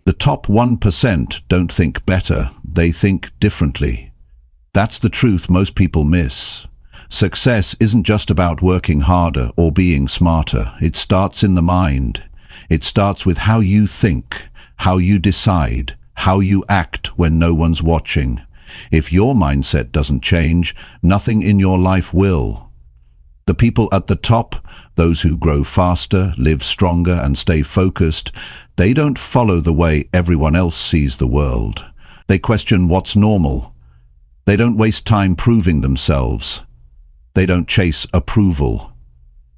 The top 1% don't think better, they think differently. That's the truth most people miss. Success isn't just about working harder or being smarter. It starts in the mind. It starts with how you think, how you decide, how you act when no one's watching. If your mindset doesn't change, nothing in your life will. The people at the top, those who grow faster, live stronger and stay focused, they don't follow the way everyone else sees the world. They question what's normal. They don't waste time proving themselves. They don't chase approval.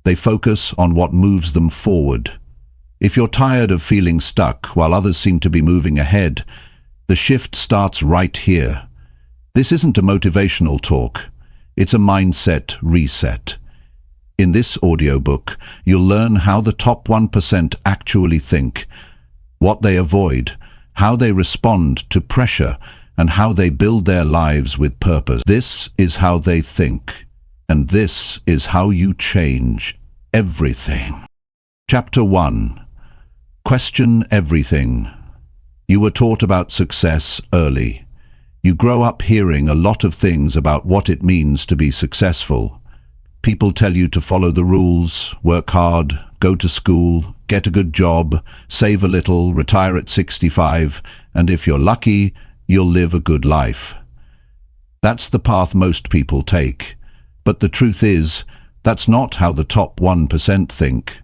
They focus on what moves them forward. If you're tired of feeling stuck while others seem to be moving ahead, the shift starts right here. This isn't a motivational talk. It's a mindset reset. In this audiobook, you'll learn how the top 1% actually think, what they avoid, how they respond to pressure, and how they build their lives with purpose. This is how they think, and this is how you change everything. Chapter 1. Question everything. You were taught about success early. You grow up hearing a lot of things about what it means to be successful. People tell you to follow the rules, work hard, go to school, get a good job, save a little, retire at 65, and if you're lucky, you'll live a good life. That's the path most people take. But the truth is, that's not how the top 1% think.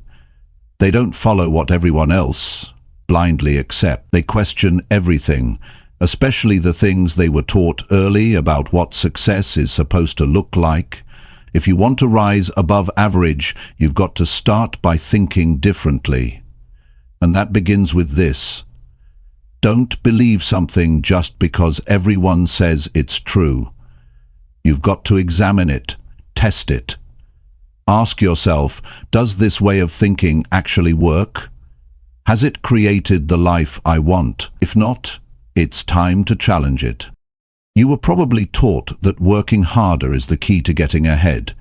They don't follow what everyone else blindly accepts. They question everything, especially the things they were taught early about what success is supposed to look like. If you want to rise above average, you've got to start by thinking differently. And that begins with this. Don't believe something just because everyone says it's true. You've got to examine it, test it. Ask yourself, does this way of thinking actually work? Has it created the life I want? If not, it's time to challenge it. You were probably taught that working harder is the key to getting ahead.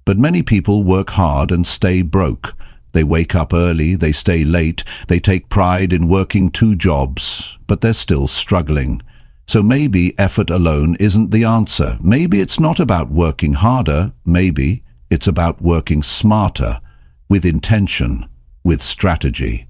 But many people work hard and stay broke. They wake up early, they stay late, they take pride in working 2 jobs, but they're still struggling. So maybe effort alone isn't the answer. Maybe it's not about working harder, maybe it's about working smarter, with intention, with strategy.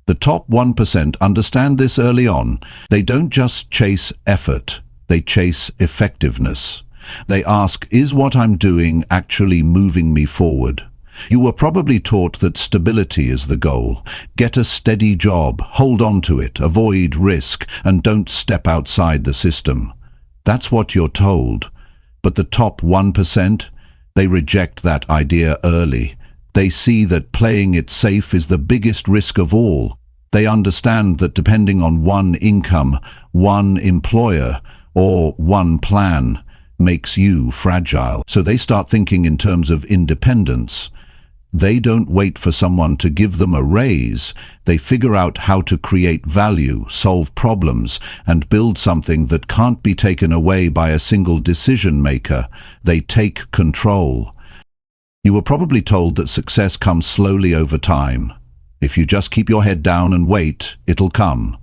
The top 1% understand this early on. They don't just chase effort. They chase effectiveness. They ask, is what I'm doing actually moving me forward? You were probably taught that stability is the goal. Get a steady job, hold on to it, avoid risk, and don't step outside the system. That's what you're told. But the top 1%, they reject that idea early. They see that playing it safe is the biggest risk of all. They understand that depending on one income, one employer, or one plan makes you fragile. So they start thinking in terms of independence. They don't wait for someone to give them a raise. They figure out how to create value, solve problems, and build something that can't be taken away by a single decision maker. They take control. You were probably told that success comes slowly over time. If you just keep your head down and wait, it'll come.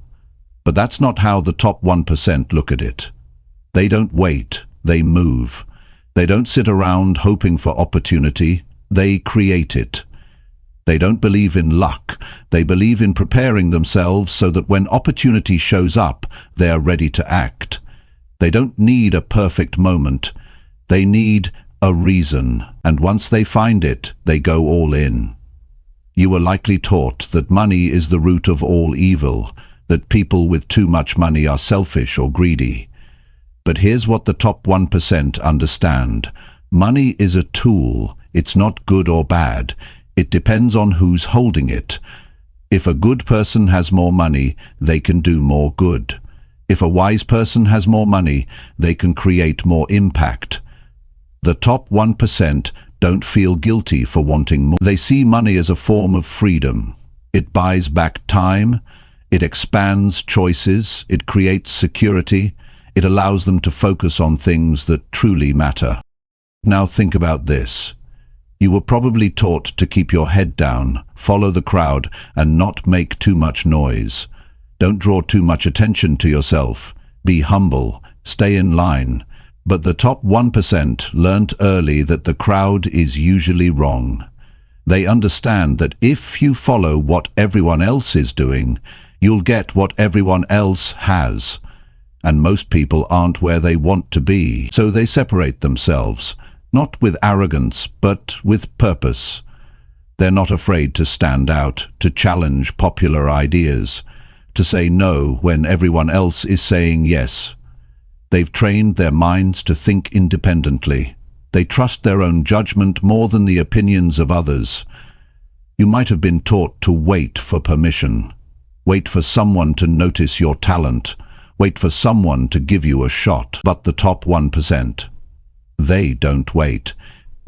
But that's not how the top 1% look at it. They don't wait, they move. They don't sit around hoping for opportunity, they create it. They don't believe in luck, they believe in preparing themselves so that when opportunity shows up, they are ready to act. They don't need a perfect moment, they need a reason, and once they find it, they go all in. You were likely taught that money is the root of all evil, that people with too much money are selfish or greedy. But here's what the top 1% understand. Money is a tool. It's not good or bad. It depends on who's holding it. If a good person has more money, they can do more good. If a wise person has more money, they can create more impact. The top 1% don't feel guilty for wanting more. They see money as a form of freedom. It buys back time. It expands choices. It creates security. It allows them to focus on things that truly matter. Now think about this. You were probably taught to keep your head down, follow the crowd, and not make too much noise. Don't draw too much attention to yourself. Be humble. Stay in line. But the top 1% learnt early that the crowd is usually wrong. They understand that if you follow what everyone else is doing, you'll get what everyone else has. And most people aren't where they want to be, so they separate themselves, not with arrogance, but with purpose. They're not afraid to stand out, to challenge popular ideas, to say no when everyone else is saying yes. They've trained their minds to think independently. They trust their own judgment more than the opinions of others. You might have been taught to wait for permission. Wait for someone to notice your talent. Wait for someone to give you a shot. But the top 1%, they don't wait.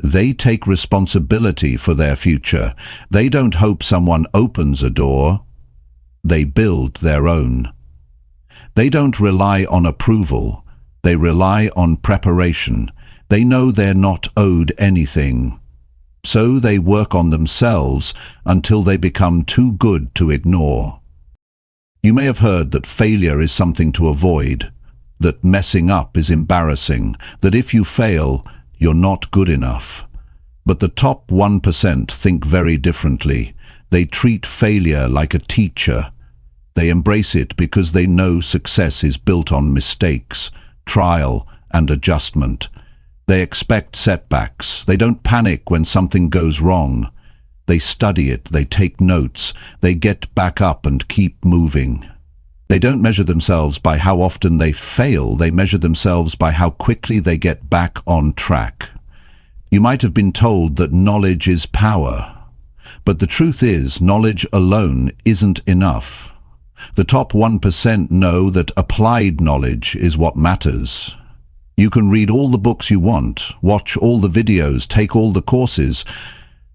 They take responsibility for their future. They don't hope someone opens a door. They build their own. They don't rely on approval. They rely on preparation. They know they're not owed anything. So they work on themselves until they become too good to ignore. You may have heard that failure is something to avoid, that messing up is embarrassing, that if you fail, you're not good enough. But the top 1% think very differently. They treat failure like a teacher. They embrace it because they know success is built on mistakes, trial, and adjustment. They expect setbacks. They don't panic when something goes wrong. They study it, they take notes, they get back up and keep moving. They don't measure themselves by how often they fail, they measure themselves by how quickly they get back on track. You might have been told that knowledge is power, but the truth is, knowledge alone isn't enough. The top 1% know that applied knowledge is what matters. You can read all the books you want, watch all the videos, take all the courses,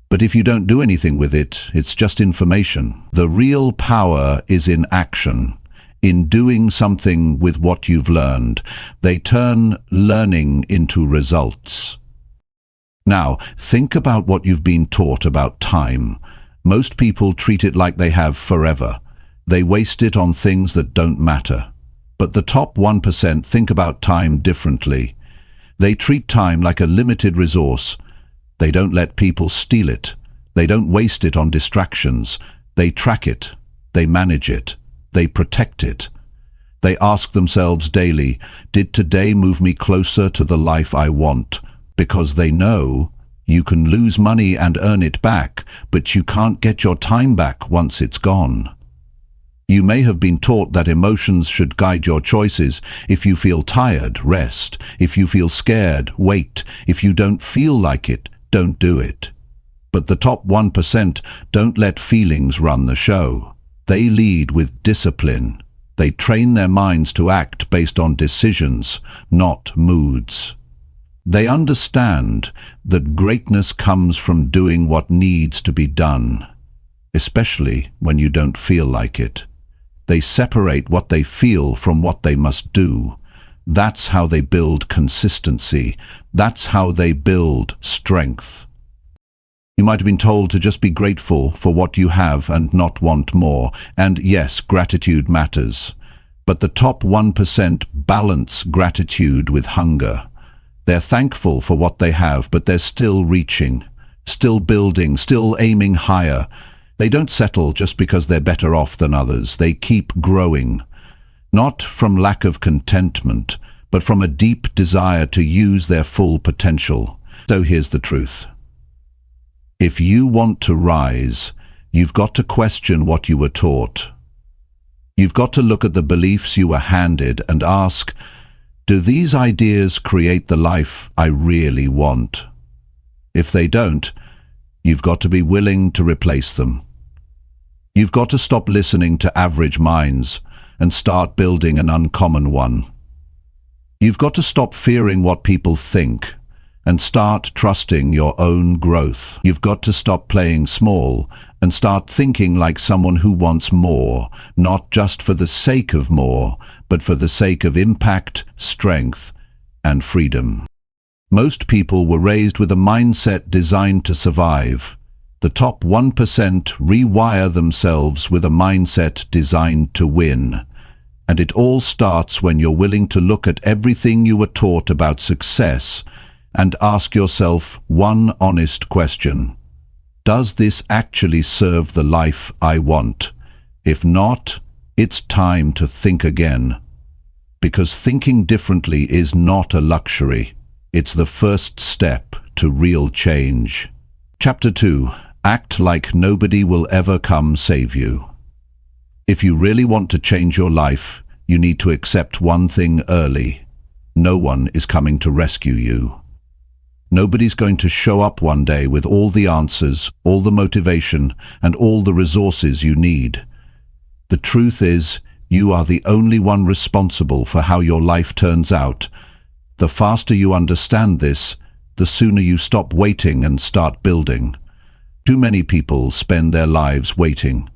but if you don't do anything with it, it's just information. The real power is in action, in doing something with what you've learned. They turn learning into results. Now, think about what you've been taught about time. Most people treat it like they have forever. They waste it on things that don't matter. But the top 1% think about time differently. They treat time like a limited resource. They don't let people steal it. They don't waste it on distractions. They track it. They manage it. They protect it. They ask themselves daily, did today move me closer to the life I want? Because they know you can lose money and earn it back, but you can't get your time back once it's gone. You may have been taught that emotions should guide your choices. If you feel tired, rest. If you feel scared, wait. If you don't feel like it, don't do it. But the top 1% don't let feelings run the show. They lead with discipline. They train their minds to act based on decisions, not moods. They understand that greatness comes from doing what needs to be done, especially when you don't feel like it. They separate what they feel from what they must do. That's how they build consistency. That's how they build strength. You might have been told to just be grateful for what you have and not want more. And yes, gratitude matters. But the top 1% balance gratitude with hunger. They're thankful for what they have, but they're still reaching, still building, still aiming higher. They don't settle just because they're better off than others. They keep growing, not from lack of contentment, but from a deep desire to use their full potential. So here's the truth. If you want to rise, you've got to question what you were taught. You've got to look at the beliefs you were handed and ask, do these ideas create the life I really want? If they don't, you've got to be willing to replace them. You've got to stop listening to average minds and start building an uncommon one. You've got to stop fearing what people think and start trusting your own growth. You've got to stop playing small and start thinking like someone who wants more, not just for the sake of more, but for the sake of impact, strength, and freedom. Most people were raised with a mindset designed to survive. The top 1% rewire themselves with a mindset designed to win. And it all starts when you're willing to look at everything you were taught about success and ask yourself one honest question. Does this actually serve the life I want? If not, it's time to think again. Because thinking differently is not a luxury. It's the first step to real change. Chapter 2. Act like nobody will ever come save you. If you really want to change your life, you need to accept one thing early. No one is coming to rescue you. Nobody's going to show up one day with all the answers, all the motivation, and all the resources you need. The truth is, you are the only one responsible for how your life turns out. The faster you understand this, the sooner you stop waiting and start building. Too many people spend their lives waiting.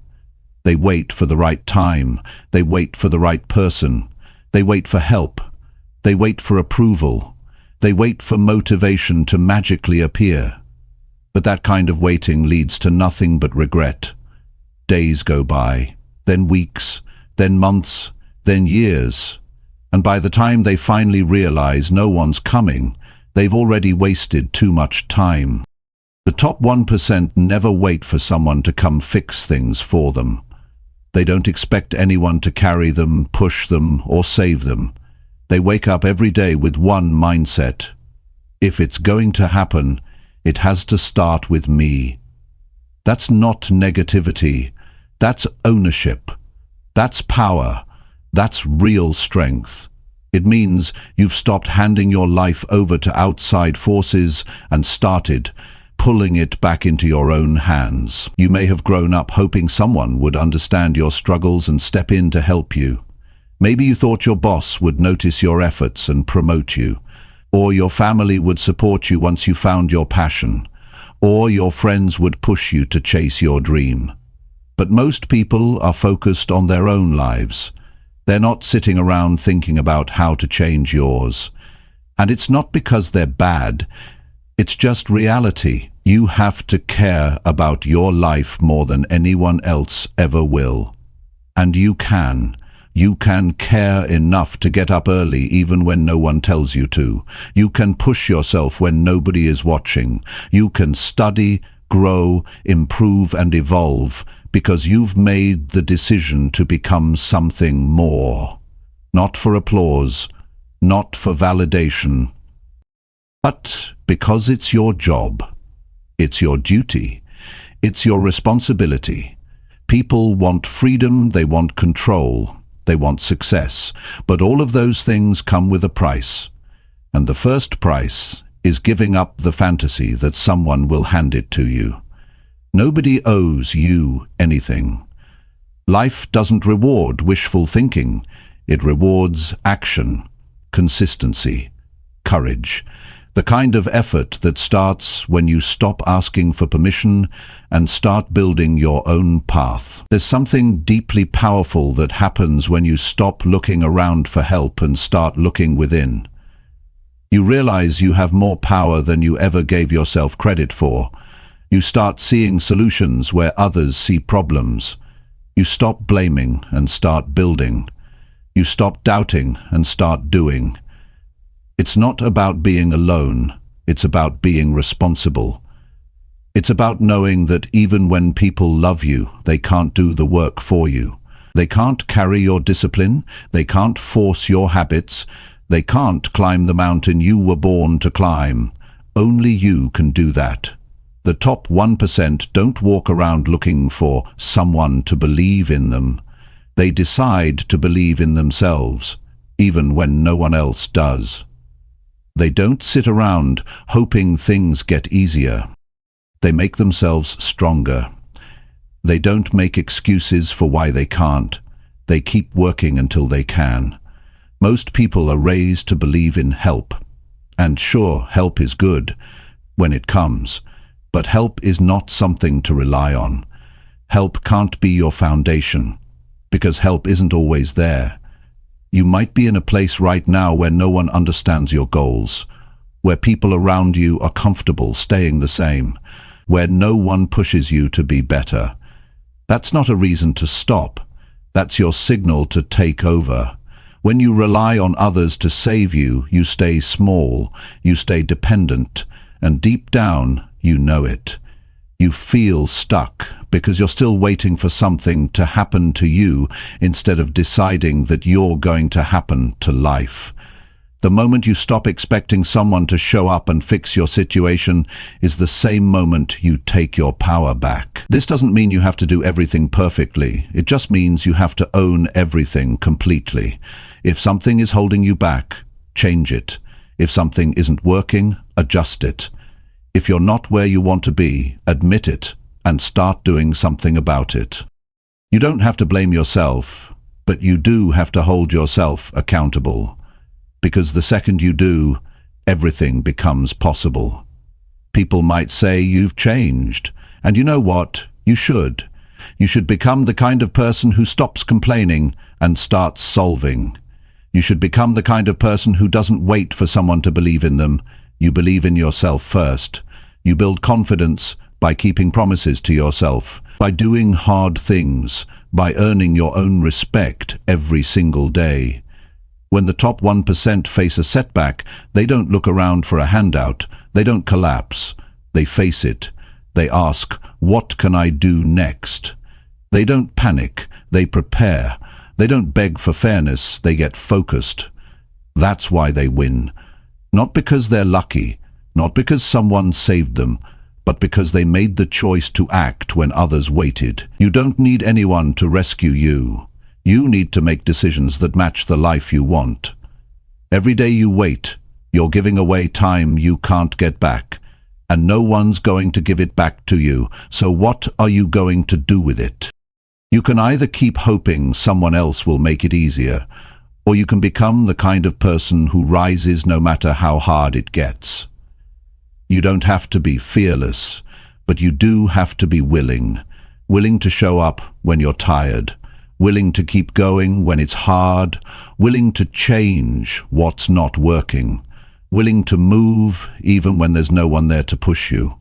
They wait for the right time. They wait for the right person. They wait for help. They wait for approval. They wait for motivation to magically appear. But that kind of waiting leads to nothing but regret. Days go by, then weeks, then months, then years. And by the time they finally realize no one's coming, they've already wasted too much time. The top 1% never wait for someone to come fix things for them. They don't expect anyone to carry them, push them, or save them. They wake up every day with one mindset. If it's going to happen, it has to start with me. That's not negativity. That's ownership. That's power. That's real strength. It means you've stopped handing your life over to outside forces and started pulling it back into your own hands. You may have grown up hoping someone would understand your struggles and step in to help you. Maybe you thought your boss would notice your efforts and promote you, or your family would support you once you found your passion, or your friends would push you to chase your dream. But most people are focused on their own lives. They're not sitting around thinking about how to change yours. And it's not because they're bad. It's just reality. You have to care about your life more than anyone else ever will. And you can. You can care enough to get up early even when no one tells you to. You can push yourself when nobody is watching. You can study, grow, improve and evolve because you've made the decision to become something more. Not for applause, not for validation, but because it's your job. It's your duty. It's your responsibility. People want freedom, they want control, they want success, but all of those things come with a price. And the first price is giving up the fantasy that someone will hand it to you. Nobody owes you anything. Life doesn't reward wishful thinking. It rewards action, consistency, courage. The kind of effort that starts when you stop asking for permission and start building your own path. There's something deeply powerful that happens when you stop looking around for help and start looking within. You realize you have more power than you ever gave yourself credit for. You start seeing solutions where others see problems. You stop blaming and start building. You stop doubting and start doing. It's not about being alone, it's about being responsible. It's about knowing that even when people love you, they can't do the work for you. They can't carry your discipline, they can't force your habits, they can't climb the mountain you were born to climb. Only you can do that. The top 1% don't walk around looking for someone to believe in them. They decide to believe in themselves, even when no one else does. They don't sit around hoping things get easier. They make themselves stronger. They don't make excuses for why they can't. They keep working until they can. Most people are raised to believe in help. And sure, help is good when it comes. But help is not something to rely on. Help can't be your foundation, because help isn't always there. You might be in a place right now where no one understands your goals, where people around you are comfortable staying the same, where no one pushes you to be better. That's not a reason to stop. That's your signal to take over. When you rely on others to save you, you stay small, you stay dependent, and deep down, you know it. You feel stuck because you're still waiting for something to happen to you instead of deciding that you're going to happen to life. The moment you stop expecting someone to show up and fix your situation is the same moment you take your power back. This doesn't mean you have to do everything perfectly. It just means you have to own everything completely. If something is holding you back, change it. If something isn't working, adjust it. If you're not where you want to be, admit it and start doing something about it. You don't have to blame yourself, but you do have to hold yourself accountable. Because the second you do, everything becomes possible. People might say you've changed, and you know what? You should. You should become the kind of person who stops complaining and starts solving. You should become the kind of person who doesn't wait for someone to believe in them. You believe in yourself first. You build confidence by keeping promises to yourself, by doing hard things, by earning your own respect every single day. When the top 1% face a setback, they don't look around for a handout. They don't collapse. They face it. They ask, what can I do next? They don't panic. They prepare. They don't beg for fairness. They get focused. That's why they win. Not because they're lucky, not because someone saved them, but because they made the choice to act when others waited. You don't need anyone to rescue you. You need to make decisions that match the life you want. Every day you wait, you're giving away time you can't get back, and no one's going to give it back to you, so what are you going to do with it? You can either keep hoping someone else will make it easier, or you can become the kind of person who rises no matter how hard it gets. You don't have to be fearless, but you do have to be willing to show up when you're tired, willing to keep going when it's hard, willing to change what's not working, willing to move even when there's no one there to push you.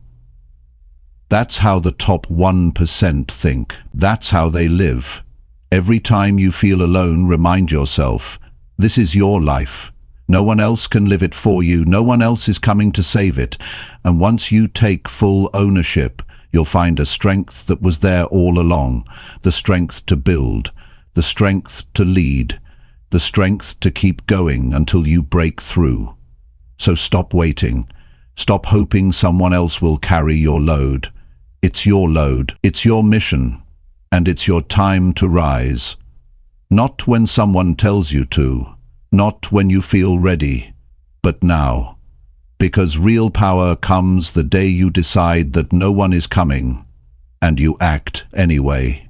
That's how the top 1% think. That's how they live. Every time you feel alone, remind yourself, this is your life. No one else can live it for you. No one else is coming to save it. And once you take full ownership, you'll find a strength that was there all along, the strength to build, the strength to lead, the strength to keep going until you break through. So stop waiting. Stop hoping someone else will carry your load. It's your load, it's your mission, and it's your time to rise. Not when someone tells you to, not when you feel ready, but now. Because real power comes the day you decide that no one is coming, and you act anyway.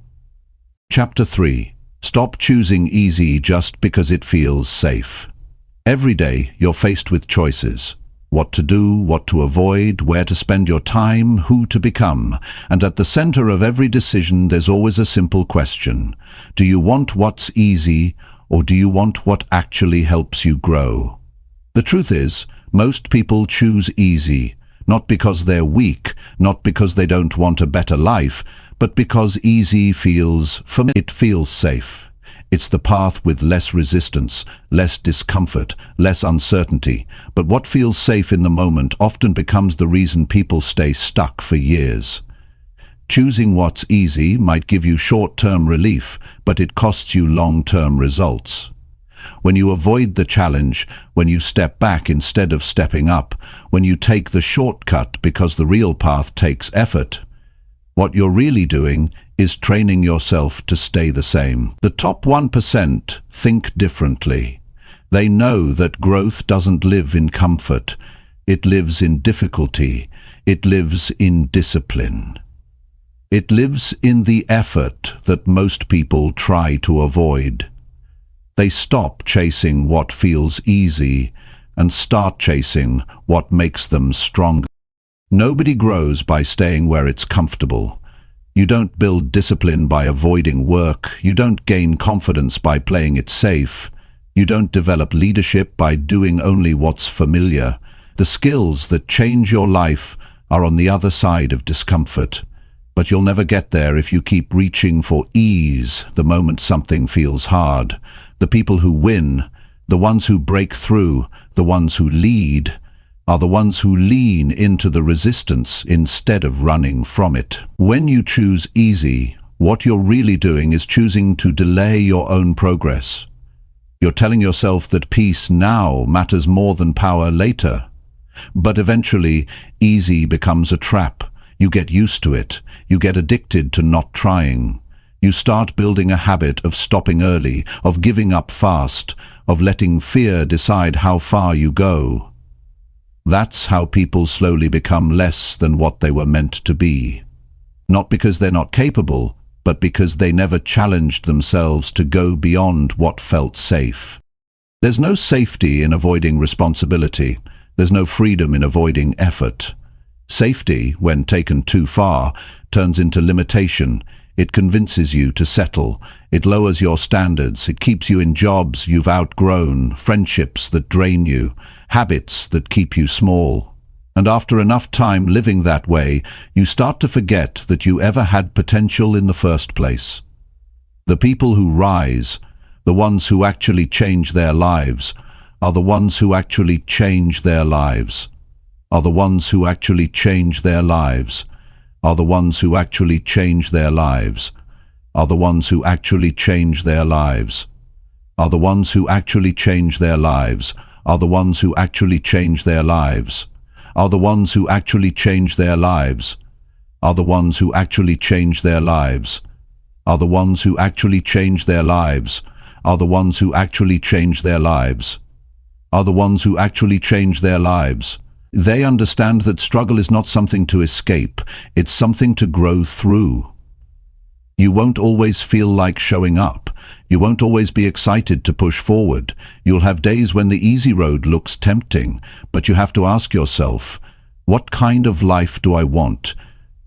Chapter 3. Stop choosing easy just because it feels safe. Every day you're faced with choices. What to do, what to avoid, where to spend your time, who to become. And at the center of every decision there's always a simple question. Do you want what's easy, or do you want what actually helps you grow? The truth is, most people choose easy, not because they're weak, not because they don't want a better life, but because easy feels familiar. It feels safe. It's the path with less resistance, less discomfort, less uncertainty. But what feels safe in the moment often becomes the reason people stay stuck for years. Choosing what's easy might give you short-term relief, but it costs you long-term results. When you avoid the challenge, when you step back instead of stepping up, when you take the shortcut because the real path takes effort, what you're really doing is training yourself to stay the same. The top 1% think differently. They know that growth doesn't live in comfort. It lives in difficulty. It lives in discipline. It lives in the effort that most people try to avoid. They stop chasing what feels easy and start chasing what makes them stronger. Nobody grows by staying where it's comfortable. You don't build discipline by avoiding work. You don't gain confidence by playing it safe. You don't develop leadership by doing only what's familiar. The skills that change your life are on the other side of discomfort. But you'll never get there if you keep reaching for ease the moment something feels hard. The people who win, the ones who break through, the ones who lead, are the ones who lean into the resistance instead of running from it. When you choose easy, what you're really doing is choosing to delay your own progress. You're telling yourself that peace now matters more than power later. But eventually, easy becomes a trap. You get used to it. You get addicted to not trying. You start building a habit of stopping early, of giving up fast, of letting fear decide how far you go. That's how people slowly become less than what they were meant to be. Not because they're not capable, but because they never challenged themselves to go beyond what felt safe. There's no safety in avoiding responsibility. There's no freedom in avoiding effort. Safety, when taken too far, turns into limitation. It convinces you to settle. It lowers your standards. It keeps you in jobs you've outgrown, friendships that drain you, habits that keep you small. And after enough time living that way, you start to forget that you ever had potential in the first place. The people who rise, the ones who actually change their lives, are the ones who actually change their lives. Are the ones who actually change their lives. Are the ones who actually change their lives. Are the ones who actually change their lives. Are the ones who actually change their lives. Are the ones who actually change their lives. Are the ones who actually change their lives. Are the ones who actually change their lives. Are the ones who actually change their lives. Are the ones who actually change their lives. Are the ones who actually change their lives. They understand that struggle is not something to escape, it's something to grow through. You won't always feel like showing up. You won't always be excited to push forward. You'll have days when the easy road looks tempting, but you have to ask yourself, what kind of life do I want?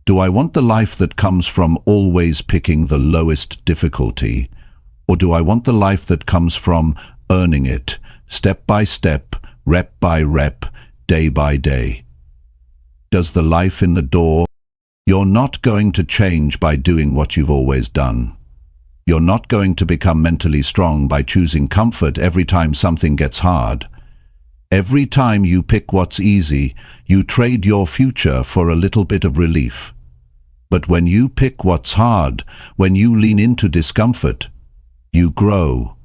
Do I want the life that comes from always picking the lowest difficulty? Or do I want the life that comes from earning it, step by step, rep by rep, day by day? Does the life in the door? You're not going to change by doing what you've always done. You're not going to become mentally strong by choosing comfort every time something gets hard. Every time you pick what's easy, you trade your future for a little bit of relief. But when you pick what's hard, when you lean into discomfort, you grow.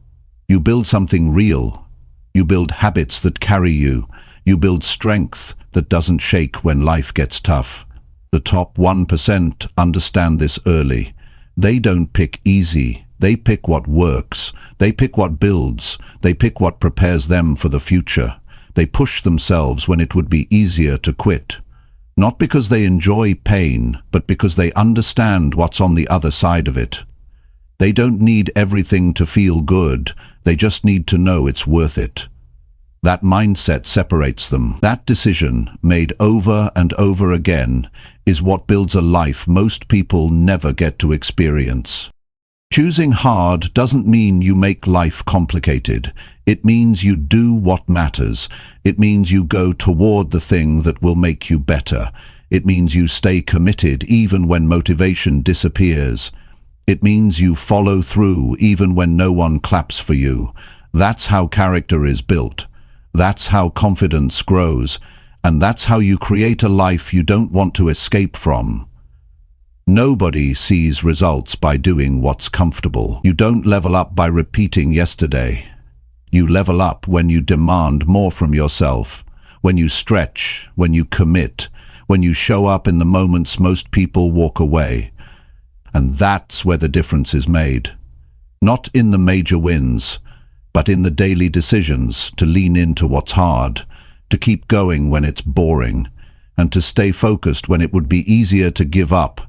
You build something real. You build habits that carry you. You build strength that doesn't shake when life gets tough. The top 1% understand this early. They don't pick easy. They pick what works. They pick what builds. They pick what prepares them for the future. They push themselves when it would be easier to quit. Not because they enjoy pain, but because they understand what's on the other side of it. They don't need everything to feel good. They just need to know it's worth it. That mindset separates them. That decision, made over and over again, is what builds a life most people never get to experience. Choosing hard doesn't mean you make life complicated. It means you do what matters. It means you go toward the thing that will make you better. It means you stay committed even when motivation disappears. It means you follow through even when no one claps for you. That's how character is built. That's how confidence grows, and that's how you create a life you don't want to escape from. Nobody sees results by doing what's comfortable. You don't level up by repeating yesterday. You level up when you demand more from yourself, when you stretch, when you commit, when you show up in the moments most people walk away. And that's where the difference is made. Not in the major wins, but in the daily decisions to lean into what's hard, to keep going when it's boring, and to stay focused when it would be easier to give up.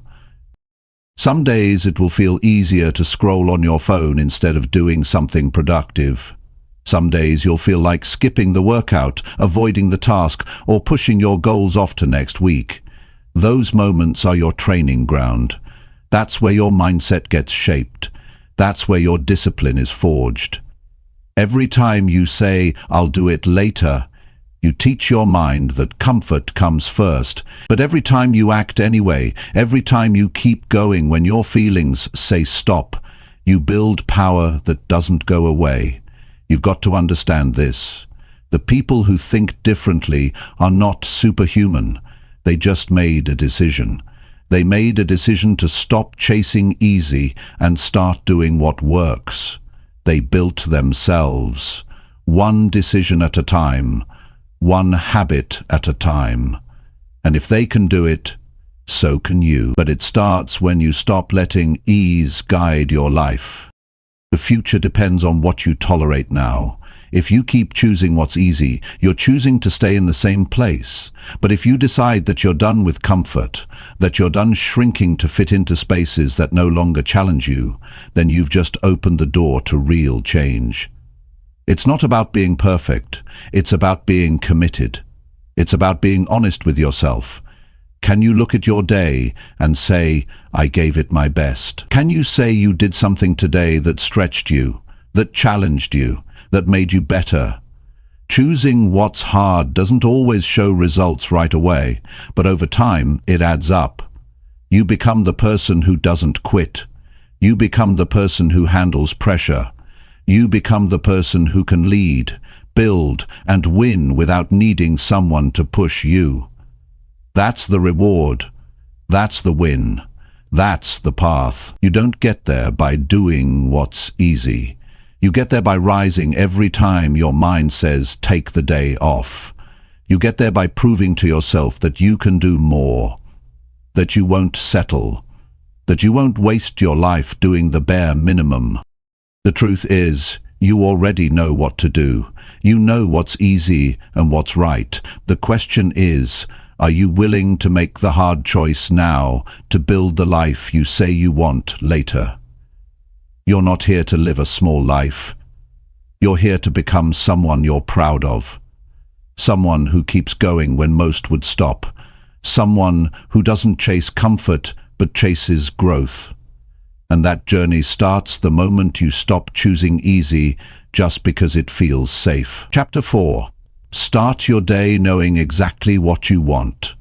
Some days it will feel easier to scroll on your phone instead of doing something productive. Some days you'll feel like skipping the workout, avoiding the task, or pushing your goals off to next week. Those moments are your training ground. That's where your mindset gets shaped. That's where your discipline is forged. Every time you say, "I'll do it later," You teach your mind that comfort comes first, but every time you act anyway, every time you keep going when your feelings say stop, you build power that doesn't go away. You've got to understand this. The people who think differently are not superhuman. They just made a decision. They made a decision to stop chasing easy and start doing what works. They built themselves, one decision at a time, one habit at a time. And if they can do it, so can you. But it starts when you stop letting ease guide your life. The future depends on what you tolerate now. If you keep choosing what's easy, you're choosing to stay in the same place. But if you decide that you're done with comfort, that you're done shrinking to fit into spaces that no longer challenge you, then you've just opened the door to real change. It's not about being perfect. It's about being committed. It's about being honest with yourself. Can you look at your day and say, I gave it my best? Can you say you did something today that stretched you, that challenged you, that made you better? Choosing what's hard doesn't always show results right away, but over time it adds up. You become the person who doesn't quit. You become the person who handles pressure. You become the person who can lead, build, and win without needing someone to push you. That's the reward. That's the win. That's the path. You don't get there by doing what's easy. You get there by rising every time your mind says, take the day off. You get there by proving to yourself that you can do more, that you won't settle, that you won't waste your life doing the bare minimum. The truth is, you already know what to do. You know what's easy and what's right. The question is, are you willing to make the hard choice now to build the life you say you want later? You're not here to live a small life. You're here to become someone you're proud of. Someone who keeps going when most would stop. Someone who doesn't chase comfort but chases growth. And that journey starts the moment you stop choosing easy just because it feels safe. Chapter 4. Start your day knowing exactly what you want.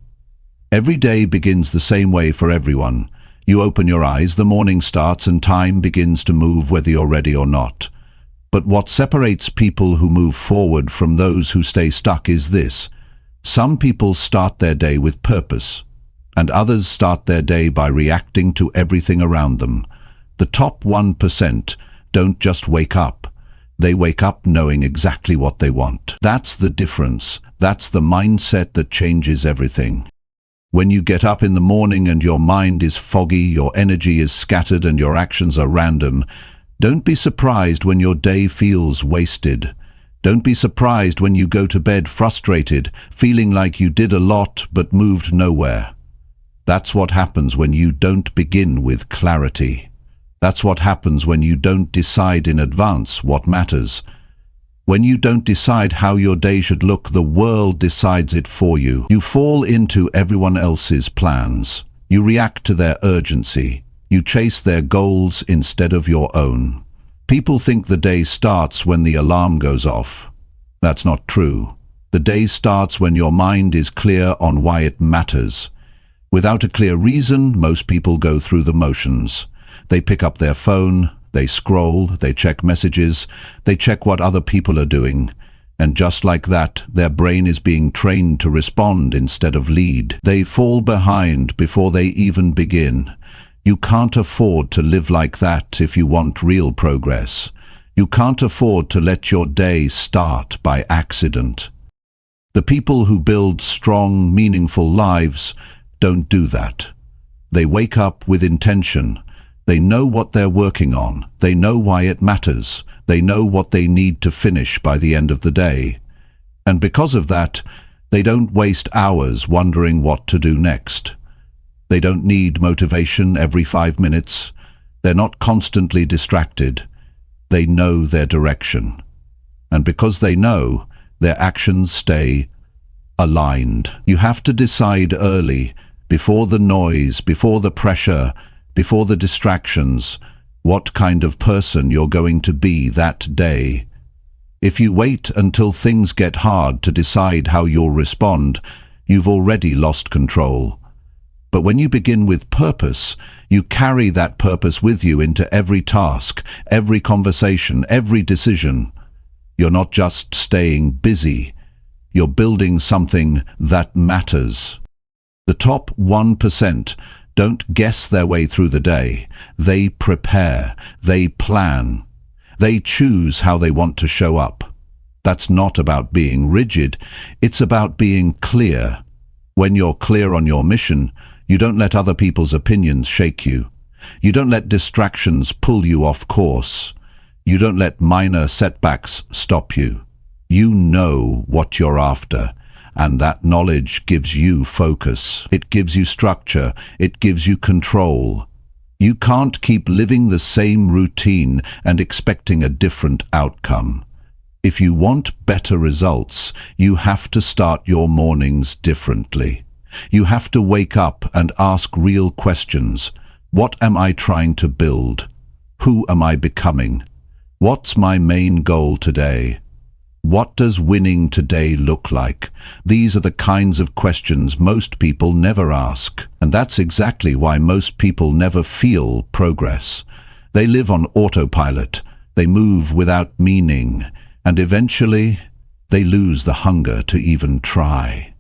Every day begins the same way for everyone. You open your eyes, the morning starts, and time begins to move whether you're ready or not. But what separates people who move forward from those who stay stuck is this. Some people start their day with purpose, and others start their day by reacting to everything around them. The top 1% don't just wake up. They wake up knowing exactly what they want. That's the difference. That's the mindset that changes everything. When you get up in the morning and your mind is foggy, your energy is scattered, and your actions are random, don't be surprised when your day feels wasted. Don't be surprised when you go to bed frustrated, feeling like you did a lot but moved nowhere. That's what happens when you don't begin with clarity. That's what happens when you don't decide in advance what matters. When you don't decide how your day should look, the world decides it for you. You fall into everyone else's plans. You react to their urgency. You chase their goals instead of your own. People think the day starts when the alarm goes off. That's not true. The day starts when your mind is clear on why it matters. Without a clear reason, most people go through the motions. They pick up their phone, they scroll, they check messages, they check what other people are doing. And just like that, their brain is being trained to respond instead of lead. They fall behind before they even begin. You can't afford to live like that if you want real progress. You can't afford to let your day start by accident. The people who build strong, meaningful lives don't do that. They wake up with intention. They know what they're working on. They know why it matters. They know what they need to finish by the end of the day. And because of that, they don't waste hours wondering what to do next. They don't need motivation every 5 minutes. They're not constantly distracted. They know their direction. And because they know, their actions stay aligned. You have to decide early, before the noise, before the pressure, before the distractions, what kind of person you're going to be that day. If you wait until things get hard to decide how you'll respond, you've already lost control. But when you begin with purpose, you carry that purpose with you into every task, every conversation, every decision. You're not just staying busy, you're building something that matters. The top 1% don't guess their way through the day. They prepare, they plan, they choose how they want to show up. That's not about being rigid, it's about being clear. When you're clear on your mission, you don't let other people's opinions shake you. You don't let distractions pull you off course. You don't let minor setbacks stop you. You know what you're after, and that knowledge gives you focus. It gives you structure. It gives you control. You can't keep living the same routine and expecting a different outcome. If you want better results, you have to start your mornings differently. You have to wake up and ask real questions. What am I trying to build? Who am I becoming? What's my main goal today? What does winning today look like? These are the kinds of questions most people never ask, and that's exactly why most people never feel progress. They live on autopilot, they move without meaning, and eventually they lose the hunger to even try.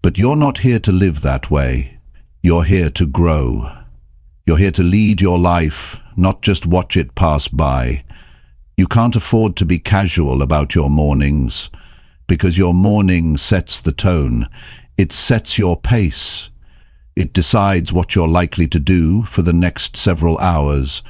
But you're not here to live that way. You're here to grow. You're here to lead your life, not just watch it pass by. You can't afford to be casual about your mornings, because your morning sets the tone. It sets your pace. It decides what you're likely to do for the next several hours.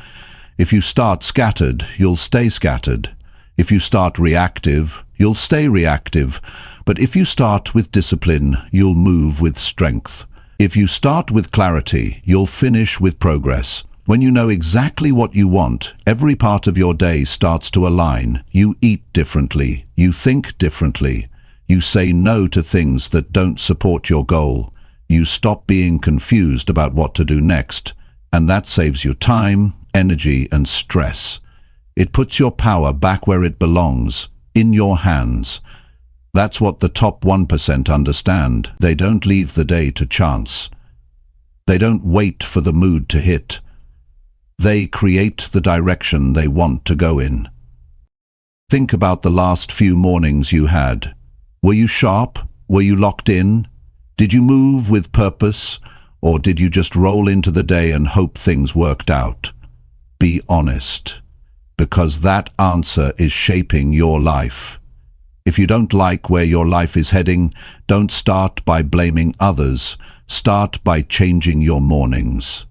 If you start scattered, you'll stay scattered. If you start reactive, you'll stay reactive. But if you start with discipline, you'll move with strength. If you start with clarity, you'll finish with progress. When you know exactly what you want, every part of your day starts to align. You eat differently. You think differently. You say no to things that don't support your goal. You stop being confused about what to do next. And that saves you time, energy, and stress. It puts your power back where it belongs, in your hands. That's what the top 1% understand. They don't leave the day to chance. They don't wait for the mood to hit. They create the direction they want to go in. Think about the last few mornings you had. Were you sharp? Were you locked in? Did you move with purpose? Or did you just roll into the day and hope things worked out? Be honest, because that answer is shaping your life. If you don't like where your life is heading, don't start by blaming others. Start by changing your mornings.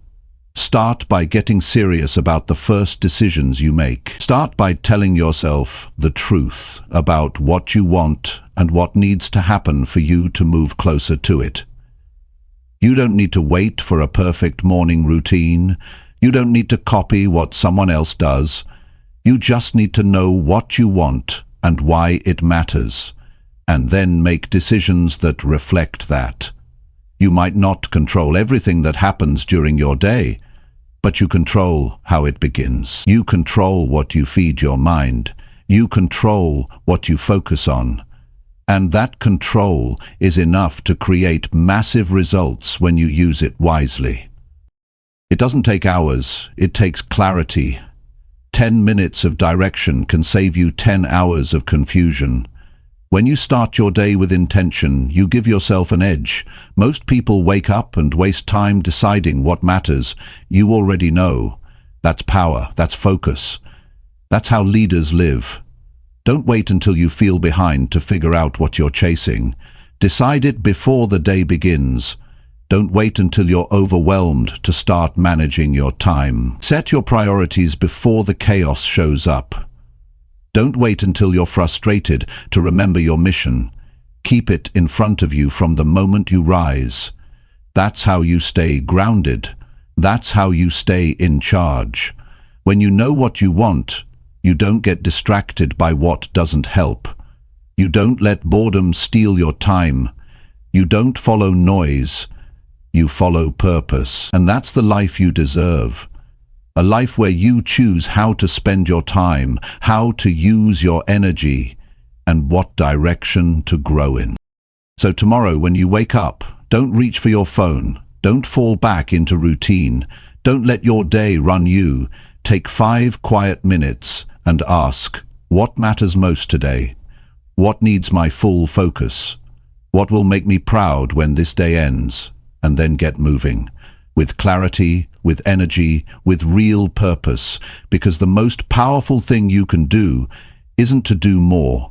Start by getting serious about the first decisions you make. Start by telling yourself the truth about what you want and what needs to happen for you to move closer to it. You don't need to wait for a perfect morning routine. You don't need to copy what someone else does. You just need to know what you want and why it matters, and then make decisions that reflect that. You might not control everything that happens during your day, but you control how it begins. You control what you feed your mind. You control what you focus on. And that control is enough to create massive results when you use it wisely. It doesn't take hours, it takes clarity. 10 minutes of direction can save you 10 hours of confusion. When you start your day with intention, you give yourself an edge. Most people wake up and waste time deciding what matters. You already know. That's power. That's focus. That's how leaders live. Don't wait until you feel behind to figure out what you're chasing. Decide it before the day begins. Don't wait until you're overwhelmed to start managing your time. Set your priorities before the chaos shows up. Don't wait until you're frustrated to remember your mission. Keep it in front of you from the moment you rise. That's how you stay grounded. That's how you stay in charge. When you know what you want, you don't get distracted by what doesn't help. You don't let boredom steal your time. You don't follow noise. You follow purpose. And that's the life you deserve. A life where you choose how to spend your time, how to use your energy, and what direction to grow in. So tomorrow when you wake up, don't reach for your phone. Don't fall back into routine. Don't let your day run you. Take 5 quiet minutes and ask, what matters most today? What needs my full focus? What will make me proud when this day ends? And then get moving. With clarity, with energy, with real purpose. Because the most powerful thing you can do isn't to do more.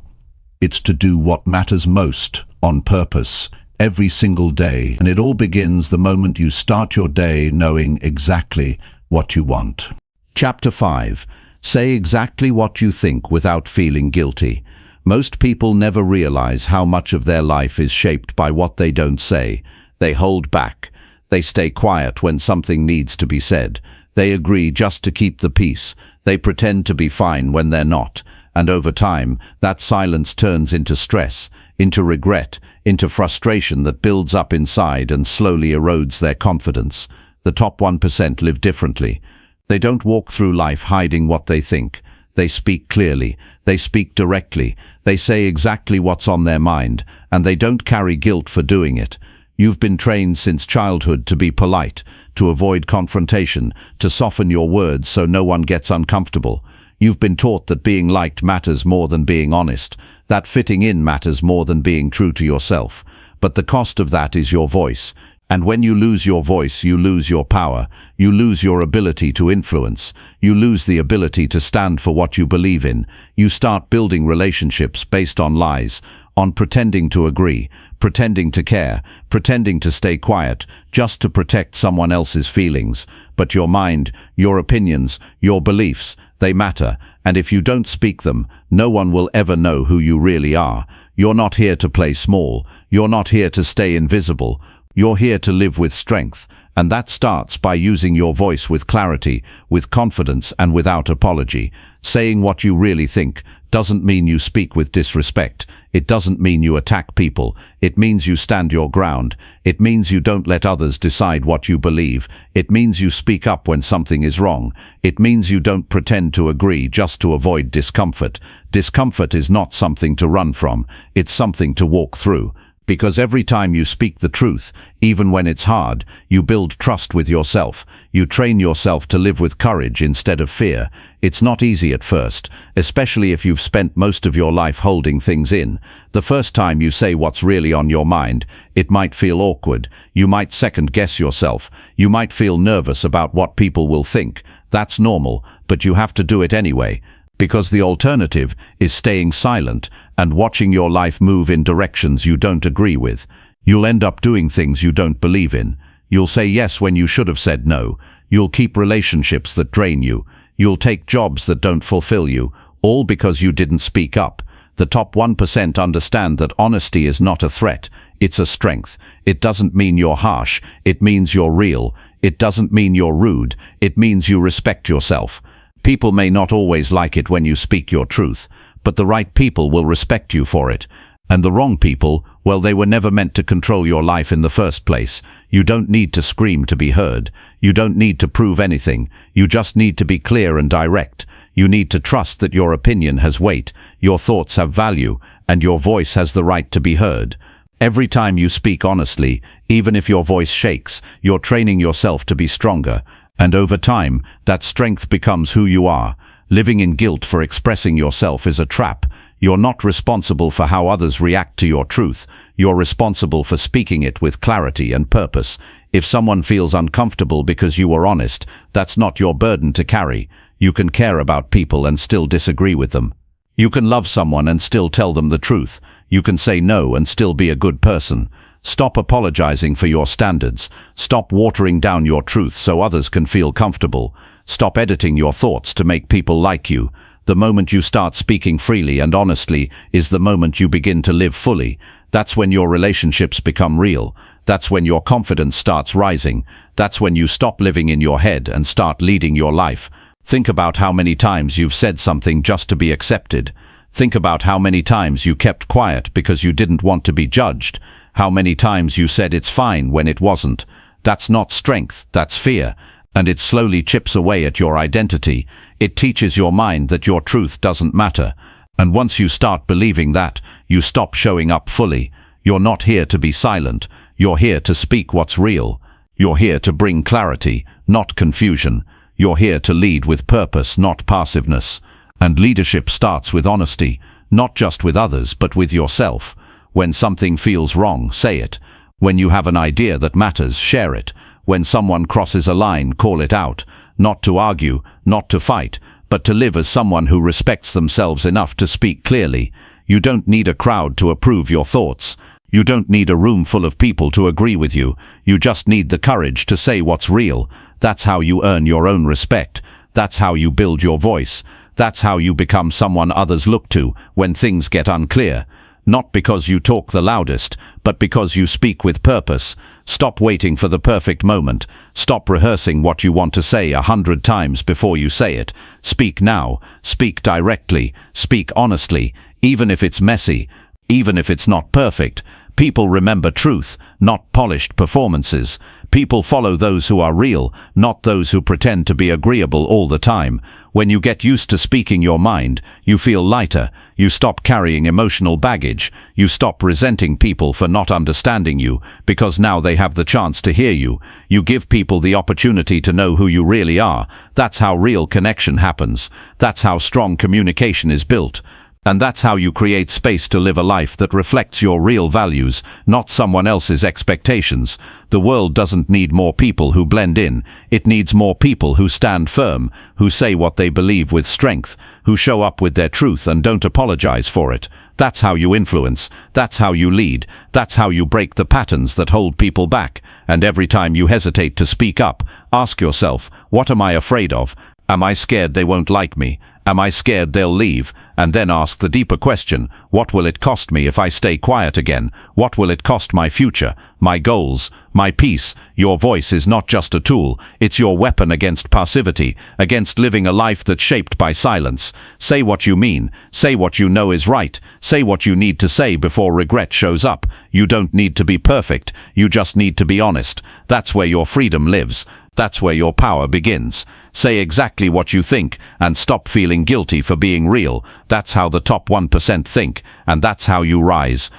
It's to do what matters most on purpose every single day. And it all begins the moment you start your day knowing exactly what you want. Chapter 5. Say exactly what you think without feeling guilty. Most people never realize how much of their life is shaped by what they don't say. They hold back. They stay quiet when something needs to be said. They agree just to keep the peace. They pretend to be fine when they're not. And over time, that silence turns into stress, into regret, into frustration that builds up inside and slowly erodes their confidence. The top 1% live differently. They don't walk through life hiding what they think. They speak clearly. They speak directly. They say exactly what's on their mind, and they don't carry guilt for doing it. You've been trained since childhood to be polite, to avoid confrontation, to soften your words so no one gets uncomfortable. You've been taught that being liked matters more than being honest, that fitting in matters more than being true to yourself. But the cost of that is your voice. And when you lose your voice, you lose your power. You lose your ability to influence. You lose the ability to stand for what you believe in. You start building relationships based on lies, on pretending to agree, pretending to care, pretending to stay quiet, just to protect someone else's feelings. But your mind, your opinions, your beliefs, they matter, and if you don't speak them, no one will ever know who you really are. You're not here to play small. You're not here to stay invisible. You're here to live with strength, and that starts by using your voice with clarity, with confidence, and without apology. Saying what you really think doesn't mean you speak with disrespect. It doesn't mean you attack people. It means you stand your ground. It means you don't let others decide what you believe. It means you speak up when something is wrong. It means you don't pretend to agree just to avoid discomfort. Discomfort is not something to run from. It's something to walk through. Because every time you speak the truth, even when it's hard, you build trust with yourself. You train yourself to live with courage instead of fear. It's not easy at first, especially if you've spent most of your life holding things in. The first time you say what's really on your mind, it might feel awkward. You might second-guess yourself. You might feel nervous about what people will think. That's normal, but you have to do it anyway. Because the alternative is staying silent and watching your life move in directions you don't agree with. You'll end up doing things you don't believe in. You'll say yes when you should have said no. You'll keep relationships that drain you. You'll take jobs that don't fulfill you, all because you didn't speak up. The top 1% understand that honesty is not a threat. It's a strength. It doesn't mean you're harsh. It means you're real. It doesn't mean you're rude. It means you respect yourself. People may not always like it when you speak your truth, but the right people will respect you for it. And the wrong people, well, they were never meant to control your life in the first place. You don't need to scream to be heard. You don't need to prove anything. You just need to be clear and direct. You need to trust that your opinion has weight, your thoughts have value, and your voice has the right to be heard. Every time you speak honestly, even if your voice shakes, you're training yourself to be stronger. And over time, that strength becomes who you are. Living in guilt for expressing yourself is a trap. You're not responsible for how others react to your truth. You're responsible for speaking it with clarity and purpose. If someone feels uncomfortable because you were honest, that's not your burden to carry. You can care about people and still disagree with them. You can love someone and still tell them the truth. You can say no and still be a good person. Stop apologizing for your standards. Stop watering down your truth so others can feel comfortable. Stop editing your thoughts to make people like you. The moment you start speaking freely and honestly is the moment you begin to live fully. That's when your relationships become real. That's when your confidence starts rising. That's when you stop living in your head and start leading your life. Think about how many times you've said something just to be accepted. Think about how many times you kept quiet because you didn't want to be judged. How many times you said it's fine when it wasn't. That's not strength, that's fear. and it slowly chips away at your identity. It teaches your mind that your truth doesn't matter. And once you start believing that, you stop showing up fully. You're not here to be silent. You're here to speak what's real. You're here to bring clarity, not confusion. You're here to lead with purpose, not passiveness. And leadership starts with honesty, not just with others, but with yourself. When something feels wrong, say it. When you have an idea that matters, share it. When someone crosses a line, call it out. Not to argue, not to fight, but to live as someone who respects themselves enough to speak clearly. You don't need a crowd to approve your thoughts. You don't need a room full of people to agree with you. You just need the courage to say what's real. That's how you earn your own respect. That's how you build your voice. That's how you become someone others look to when things get unclear. Not because you talk the loudest, but because you speak with purpose. Stop waiting for the perfect moment. Stop rehearsing what you want to say 100 times before you say it. Speak now. Speak directly. Speak honestly. Even if it's messy. Even if it's not perfect. People remember truth, not polished performances. People follow those who are real, not those who pretend to be agreeable all the time. When you get used to speaking your mind, you feel lighter. You stop carrying emotional baggage. You stop resenting people for not understanding you, because now they have the chance to hear you. You give people the opportunity to know who you really are. That's how real connection happens. That's how strong communication is built. And that's how you create space to live a life that reflects your real values, not someone else's expectations. The world doesn't need more people who blend in. It needs more people who stand firm, who say what they believe with strength, who show up with their truth and don't apologize for it. That's how you influence. That's how you lead. That's how you break the patterns that hold people back. And every time you hesitate to speak up, ask yourself, what am I afraid of? Am I scared they won't like me? Am I scared they'll leave? And then ask the deeper question, what will it cost me if I stay quiet again? What will it cost my future, my goals, my peace? Your voice is not just a tool, it's your weapon against passivity, against living a life that's shaped by silence. Say what you mean, say what you know is right, say what you need to say before regret shows up. You don't need to be perfect, you just need to be honest. That's where your freedom lives. That's where your power begins. Say exactly what you think and stop feeling guilty for being real. That's how the top 1% think, and that's how you rise.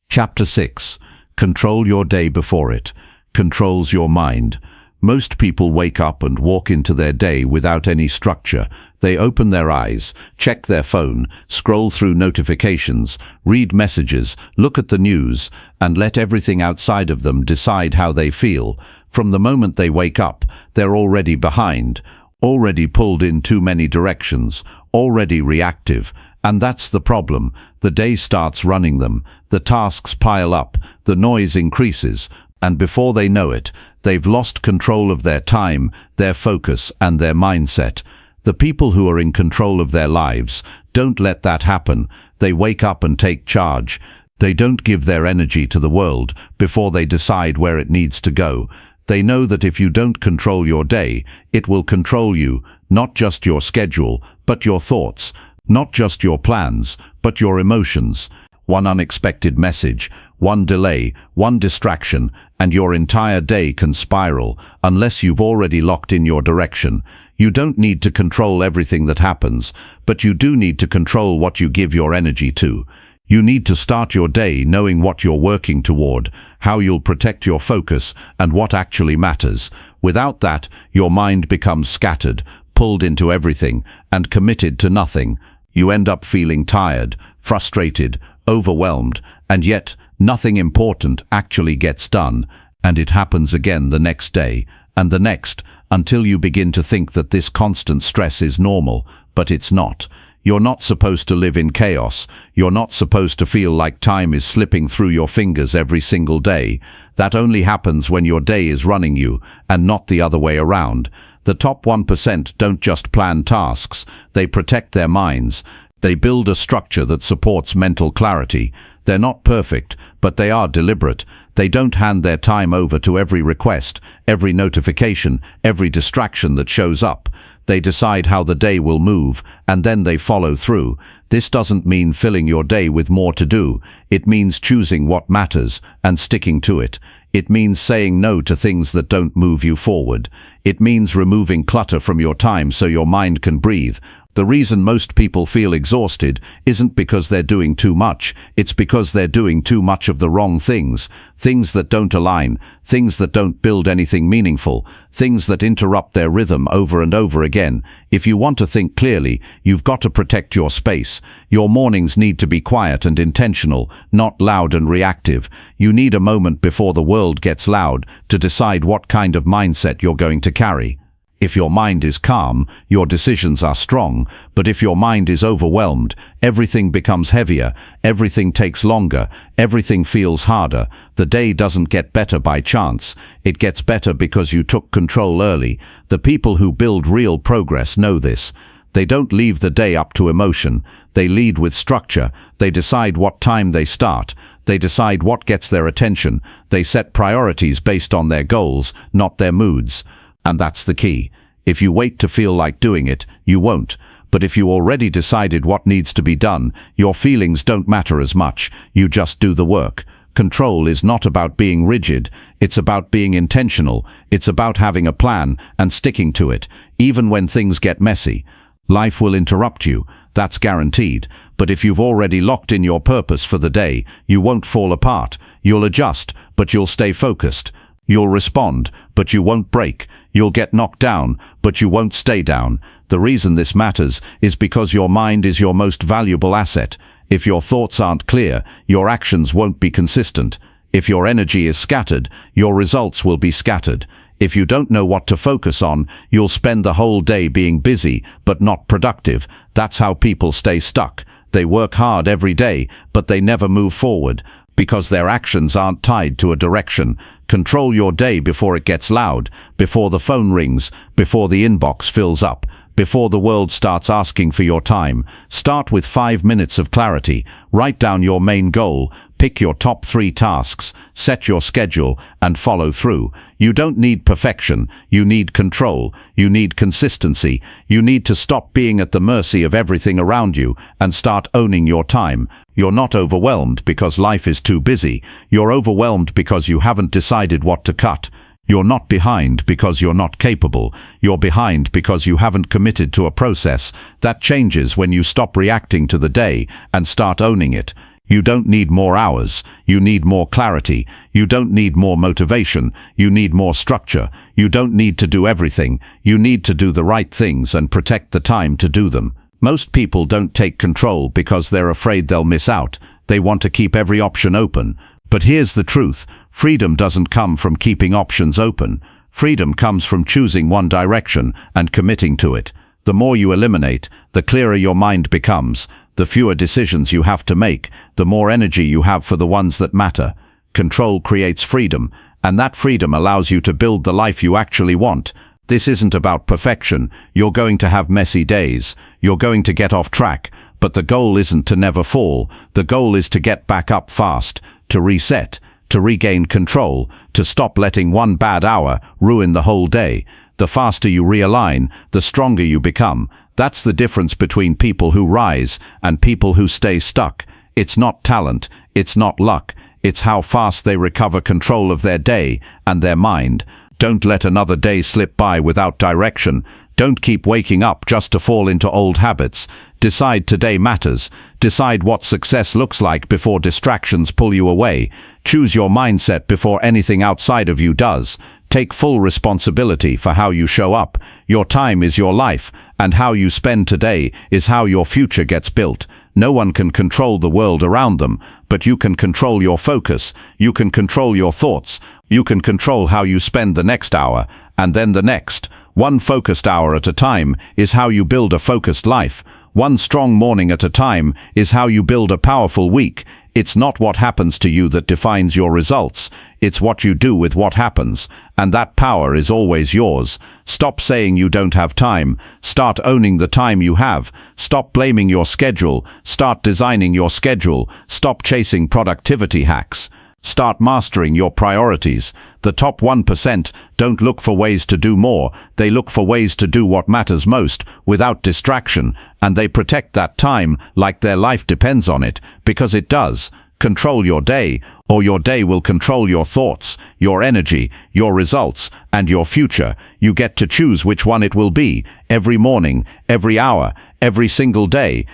Chapter 6. Control your day before it. Controls your mind. Most people wake up and walk into their day without any structure. They open their eyes, check their phone, scroll through notifications, read messages, look at the news, and let everything outside of them decide how they feel. From the moment they wake up, they're already behind, already pulled in too many directions, already reactive. And that's the problem. The day starts running them, the tasks pile up, the noise increases, and before they know it, they've lost control of their time, their focus, and their mindset. The people who are in control of their lives don't let that happen. They wake up and take charge. They don't give their energy to the world before they decide where it needs to go. They know that if you don't control your day, it will control you, not just your schedule, but your thoughts, not just your plans, but your emotions. One unexpected message, one delay, one distraction, and your entire day can spiral unless you've already locked in your direction. You don't need to control everything that happens, but you do need to control what you give your energy to. You need to start your day knowing what you're working toward, how you'll protect your focus, and what actually matters. Without that, your mind becomes scattered, pulled into everything, and committed to nothing. You end up feeling tired, frustrated, overwhelmed, and yet nothing important actually gets done, and it happens again the next day, and the next, until you begin to think that this constant stress is normal, but it's not. You're not supposed to live in chaos. You're not supposed to feel like time is slipping through your fingers every single day. That only happens when your day is running you, and not the other way around. The top 1% don't just plan tasks, they protect their minds. They build a structure that supports mental clarity. They're not perfect, but they are deliberate. They don't hand their time over to every request, every notification, every distraction that shows up. They decide how the day will move, and then they follow through. This doesn't mean filling your day with more to do. It means choosing what matters and sticking to it. It means saying no to things that don't move you forward. It means removing clutter from your time so your mind can breathe. The reason most people feel exhausted isn't because they're doing too much, it's because they're doing too much of the wrong things. Things that don't align, things that don't build anything meaningful, things that interrupt their rhythm over and over again. If you want to think clearly, you've got to protect your space. Your mornings need to be quiet and intentional, not loud and reactive. You need a moment before the world gets loud to decide what kind of mindset you're going to carry. If your mind is calm, your decisions are strong, but if your mind is overwhelmed, everything becomes heavier, everything takes longer, everything feels harder. The day doesn't get better by chance, it gets better because you took control early. The people who build real progress know this. They don't leave the day up to emotion, they lead with structure, they decide what time they start, they decide what gets their attention, they set priorities based on their goals, not their moods. And that's the key. If you wait to feel like doing it, you won't. But if you already decided what needs to be done, your feelings don't matter as much. You just do the work. Control is not about being rigid. It's about being intentional. It's about having a plan and sticking to it, even when things get messy. Life will interrupt you. That's guaranteed. But if you've already locked in your purpose for the day, you won't fall apart. You'll adjust, but you'll stay focused. You'll respond, but you won't break. You'll get knocked down, but you won't stay down. The reason this matters is because your mind is your most valuable asset. If your thoughts aren't clear, your actions won't be consistent. If your energy is scattered, your results will be scattered. If you don't know what to focus on, you'll spend the whole day being busy, but not productive. That's how people stay stuck. They work hard every day, but they never move forward, because their actions aren't tied to a direction. Control your day before it gets loud, before the phone rings, before the inbox fills up, before the world starts asking for your time. Start with 5 minutes of clarity. Write down your main goal. Pick your top 3 tasks, set your schedule, and follow through. You don't need perfection. You need control. You need consistency. You need to stop being at the mercy of everything around you and start owning your time. You're not overwhelmed because life is too busy. You're overwhelmed because you haven't decided what to cut. You're not behind because you're not capable. You're behind because you haven't committed to a process. That changes when you stop reacting to the day and start owning it. You don't need more hours. You need more clarity. You don't need more motivation. You need more structure. You don't need to do everything. You need to do the right things and protect the time to do them. Most people don't take control because they're afraid they'll miss out. They want to keep every option open. But here's the truth. Freedom doesn't come from keeping options open. Freedom comes from choosing one direction and committing to it. The more you eliminate, the clearer your mind becomes. The fewer decisions you have to make, the more energy you have for the ones that matter. Control creates freedom, and that freedom allows you to build the life you actually want. This isn't about perfection. You're going to have messy days. You're going to get off track. But the goal isn't to never fall. The goal is to get back up fast, to reset, to regain control, to stop letting one bad hour ruin the whole day. The faster you realign, the stronger you become. That's the difference between people who rise and people who stay stuck. It's not talent, it's not luck, it's how fast they recover control of their day and their mind. Don't let another day slip by without direction. Don't keep waking up just to fall into old habits. Decide today matters. Decide what success looks like before distractions pull you away. Choose your mindset before anything outside of you does. Take full responsibility for how you show up. Your time is your life, and how you spend today is how your future gets built. No one can control the world around them, but you can control your focus. You can control your thoughts. You can control how you spend the next hour, and then the next. One focused hour at a time is how you build a focused life. One strong morning at a time is how you build a powerful week. It's not what happens to you that defines your results. It's what you do with what happens. And that power is always yours. Stop saying you don't have time. Start owning the time you have. Stop blaming your schedule. Start designing your schedule. Stop chasing productivity hacks. Start mastering your priorities. The top 1% don't look for ways to do more. They look for ways to do what matters most without distraction, and they protect that time like their life depends on it, because it does. Control your day, or your day will control your thoughts, your energy, your results, and your future. You get to choose which one it will be, every morning, every hour, every single day.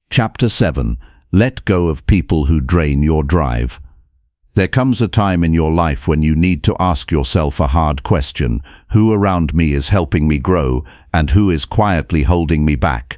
Chapter 7. Let go of people who drain your drive. There comes a time in your life when you need to ask yourself a hard question: who around me is helping me grow, and who is quietly holding me back?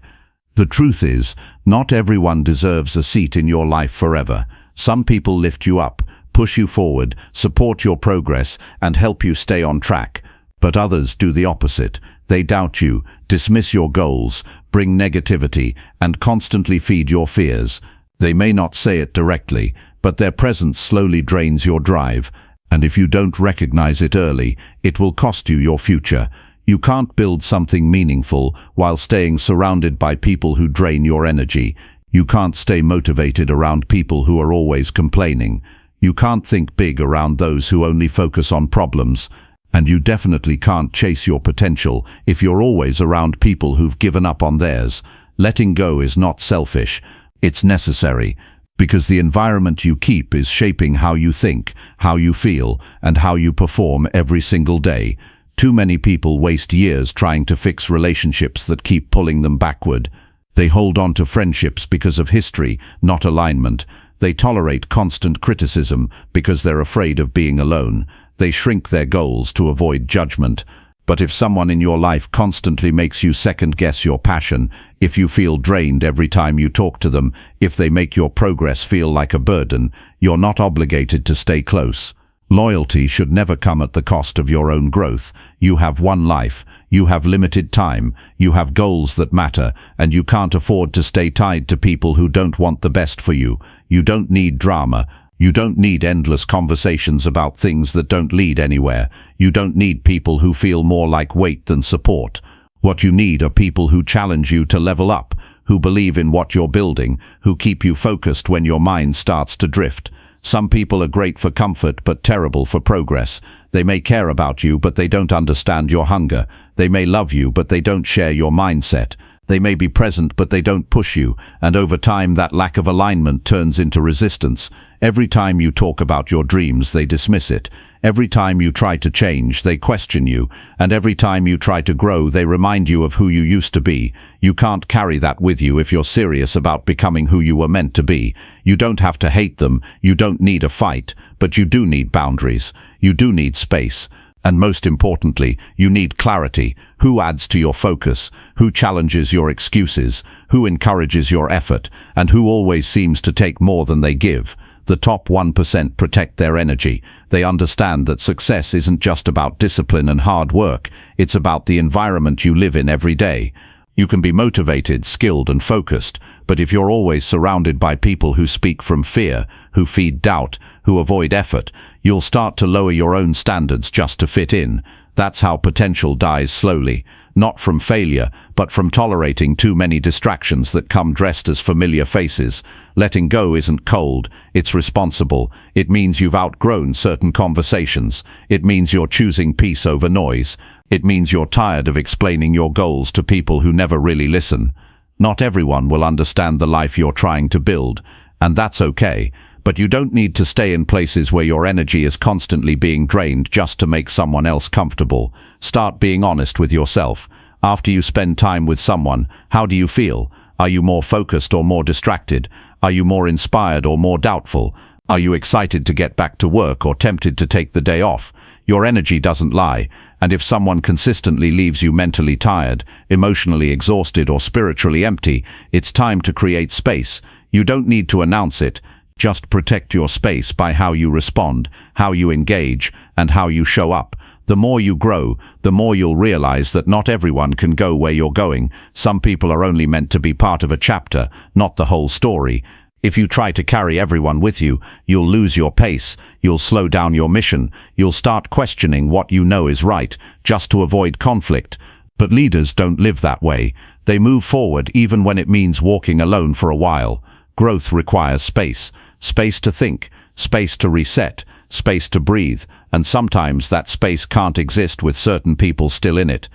The truth is, not everyone deserves a seat in your life forever. Some people lift you up, push you forward, support your progress, and help you stay on track. But others do the opposite. They doubt you, dismiss your goals, bring negativity, and constantly feed your fears. They may not say it directly, but their presence slowly drains your drive. And if you don't recognize it early, it will cost you your future. You can't build something meaningful while staying surrounded by people who drain your energy. You can't stay motivated around people who are always complaining. You can't think big around those who only focus on problems. And you definitely can't chase your potential if you're always around people who've given up on theirs. Letting go is not selfish. It's necessary, because the environment you keep is shaping how you think, how you feel, and how you perform every single day. Too many people waste years trying to fix relationships that keep pulling them backward. They hold on to friendships because of history, not alignment. They tolerate constant criticism because they're afraid of being alone. They shrink their goals to avoid judgment. But if someone in your life constantly makes you second-guess your passion, if you feel drained every time you talk to them, if they make your progress feel like a burden, you're not obligated to stay close. Loyalty should never come at the cost of your own growth. You have one life, you have limited time, you have goals that matter, and you can't afford to stay tied to people who don't want the best for you. You don't need drama. You don't need endless conversations about things that don't lead anywhere. You don't need people who feel more like weight than support. What you need are people who challenge you to level up, who believe in what you're building, who keep you focused when your mind starts to drift. Some people are great for comfort but terrible for progress. They may care about you, but they don't understand your hunger. They may love you, but they don't share your mindset. They may be present, but they don't push you, and over time that lack of alignment turns into resistance. Every time you talk about your dreams, they dismiss it. Every time you try to change, they question you, and every time you try to grow, they remind you of who you used to be. You can't carry that with you if you're serious about becoming who you were meant to be. You don't have to hate them, you don't need a fight, but you do need boundaries. You do need space. And most importantly, you need clarity. Who adds to your focus? Who challenges your excuses? Who encourages your effort? And who always seems to take more than they give? The top 1% protect their energy. They understand that success isn't just about discipline and hard work. It's about the environment you live in every day. You can be motivated, skilled, and focused, but if you're always surrounded by people who speak from fear, who feed doubt, who avoid effort, you'll start to lower your own standards just to fit in. That's how potential dies slowly, not from failure, but from tolerating too many distractions that come dressed as familiar faces. Letting go isn't cold, it's responsible. It means you've outgrown certain conversations. It means you're choosing peace over noise. It means you're tired of explaining your goals to people who never really listen. Not everyone will understand the life you're trying to build, and that's okay. But you don't need to stay in places where your energy is constantly being drained just to make someone else comfortable. Start being honest with yourself. After you spend time with someone, how do you feel? Are you more focused or more distracted? Are you more inspired or more doubtful? Are you excited to get back to work or tempted to take the day off? Your energy doesn't lie, and if someone consistently leaves you mentally tired, emotionally exhausted, or spiritually empty, it's time to create space. You don't need to announce it. Just protect your space by how you respond, how you engage, and how you show up. The more you grow, the more you'll realize that not everyone can go where you're going. Some people are only meant to be part of a chapter, not the whole story. If you try to carry everyone with you, you'll lose your pace, you'll slow down your mission, you'll start questioning what you know is right, just to avoid conflict. But leaders don't live that way. They move forward even when it means walking alone for a while. Growth requires space. Space to think, space to reset, space to breathe, and sometimes that space can't exist with certain people still in it.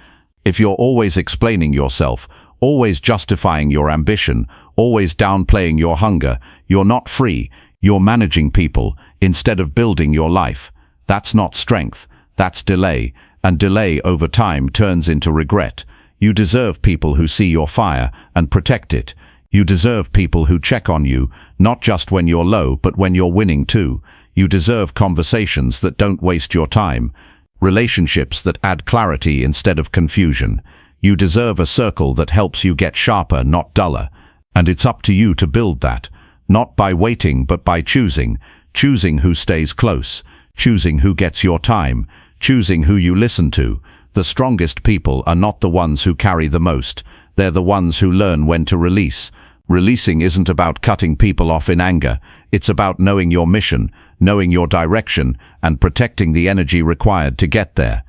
If you're always explaining yourself, always justifying your ambition, always downplaying your hunger, you're not free, You're managing people instead of building your life. That's not strength, that's delay, and delay over time turns into regret. You deserve people who see your fire and protect it. You deserve people who check on you, not just when you're low, but when you're winning too. You deserve conversations that don't waste your time, relationships that add clarity instead of confusion. You deserve a circle that helps you get sharper, not duller. And it's up to you to build that, not by waiting but by choosing who stays close, choosing who gets your time, choosing who you listen to. The strongest people are not the ones who carry the most. They're the ones who learn when to release. Releasing isn't about cutting people off in anger. It's about knowing your mission, knowing your direction, and protecting the energy required to get there.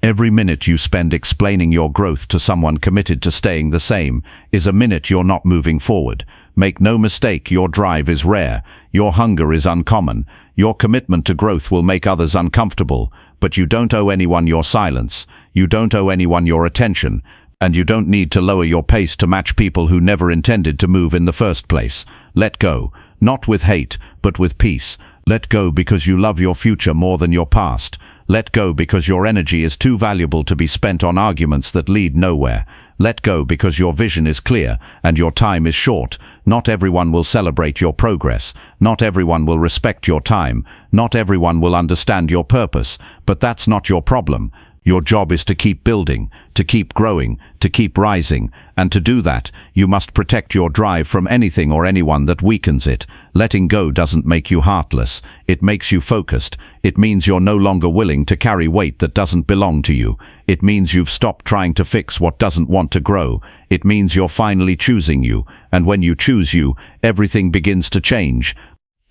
Every minute you spend explaining your growth to someone committed to staying the same is a minute you're not moving forward. Make no mistake, your drive is rare. Your hunger is uncommon. Your commitment to growth will make others uncomfortable. But you don't owe anyone your silence. You don't owe anyone your attention. And you don't need to lower your pace to match people who never intended to move in the first place. Let go, not with hate, but with peace. Let go because you love your future more than your past. Let go because your energy is too valuable to be spent on arguments that lead nowhere. Let go because your vision is clear and your time is short. Not everyone will celebrate your progress. Not everyone will respect your time. Not everyone will understand your purpose. But that's not your problem. Your job is to keep building, to keep growing, to keep rising, and to do that, you must protect your drive from anything or anyone that weakens it. Letting go doesn't make you heartless. It makes you focused. It means you're no longer willing to carry weight that doesn't belong to you. It means you've stopped trying to fix what doesn't want to grow. It means you're finally choosing you, and when you choose you, everything begins to change.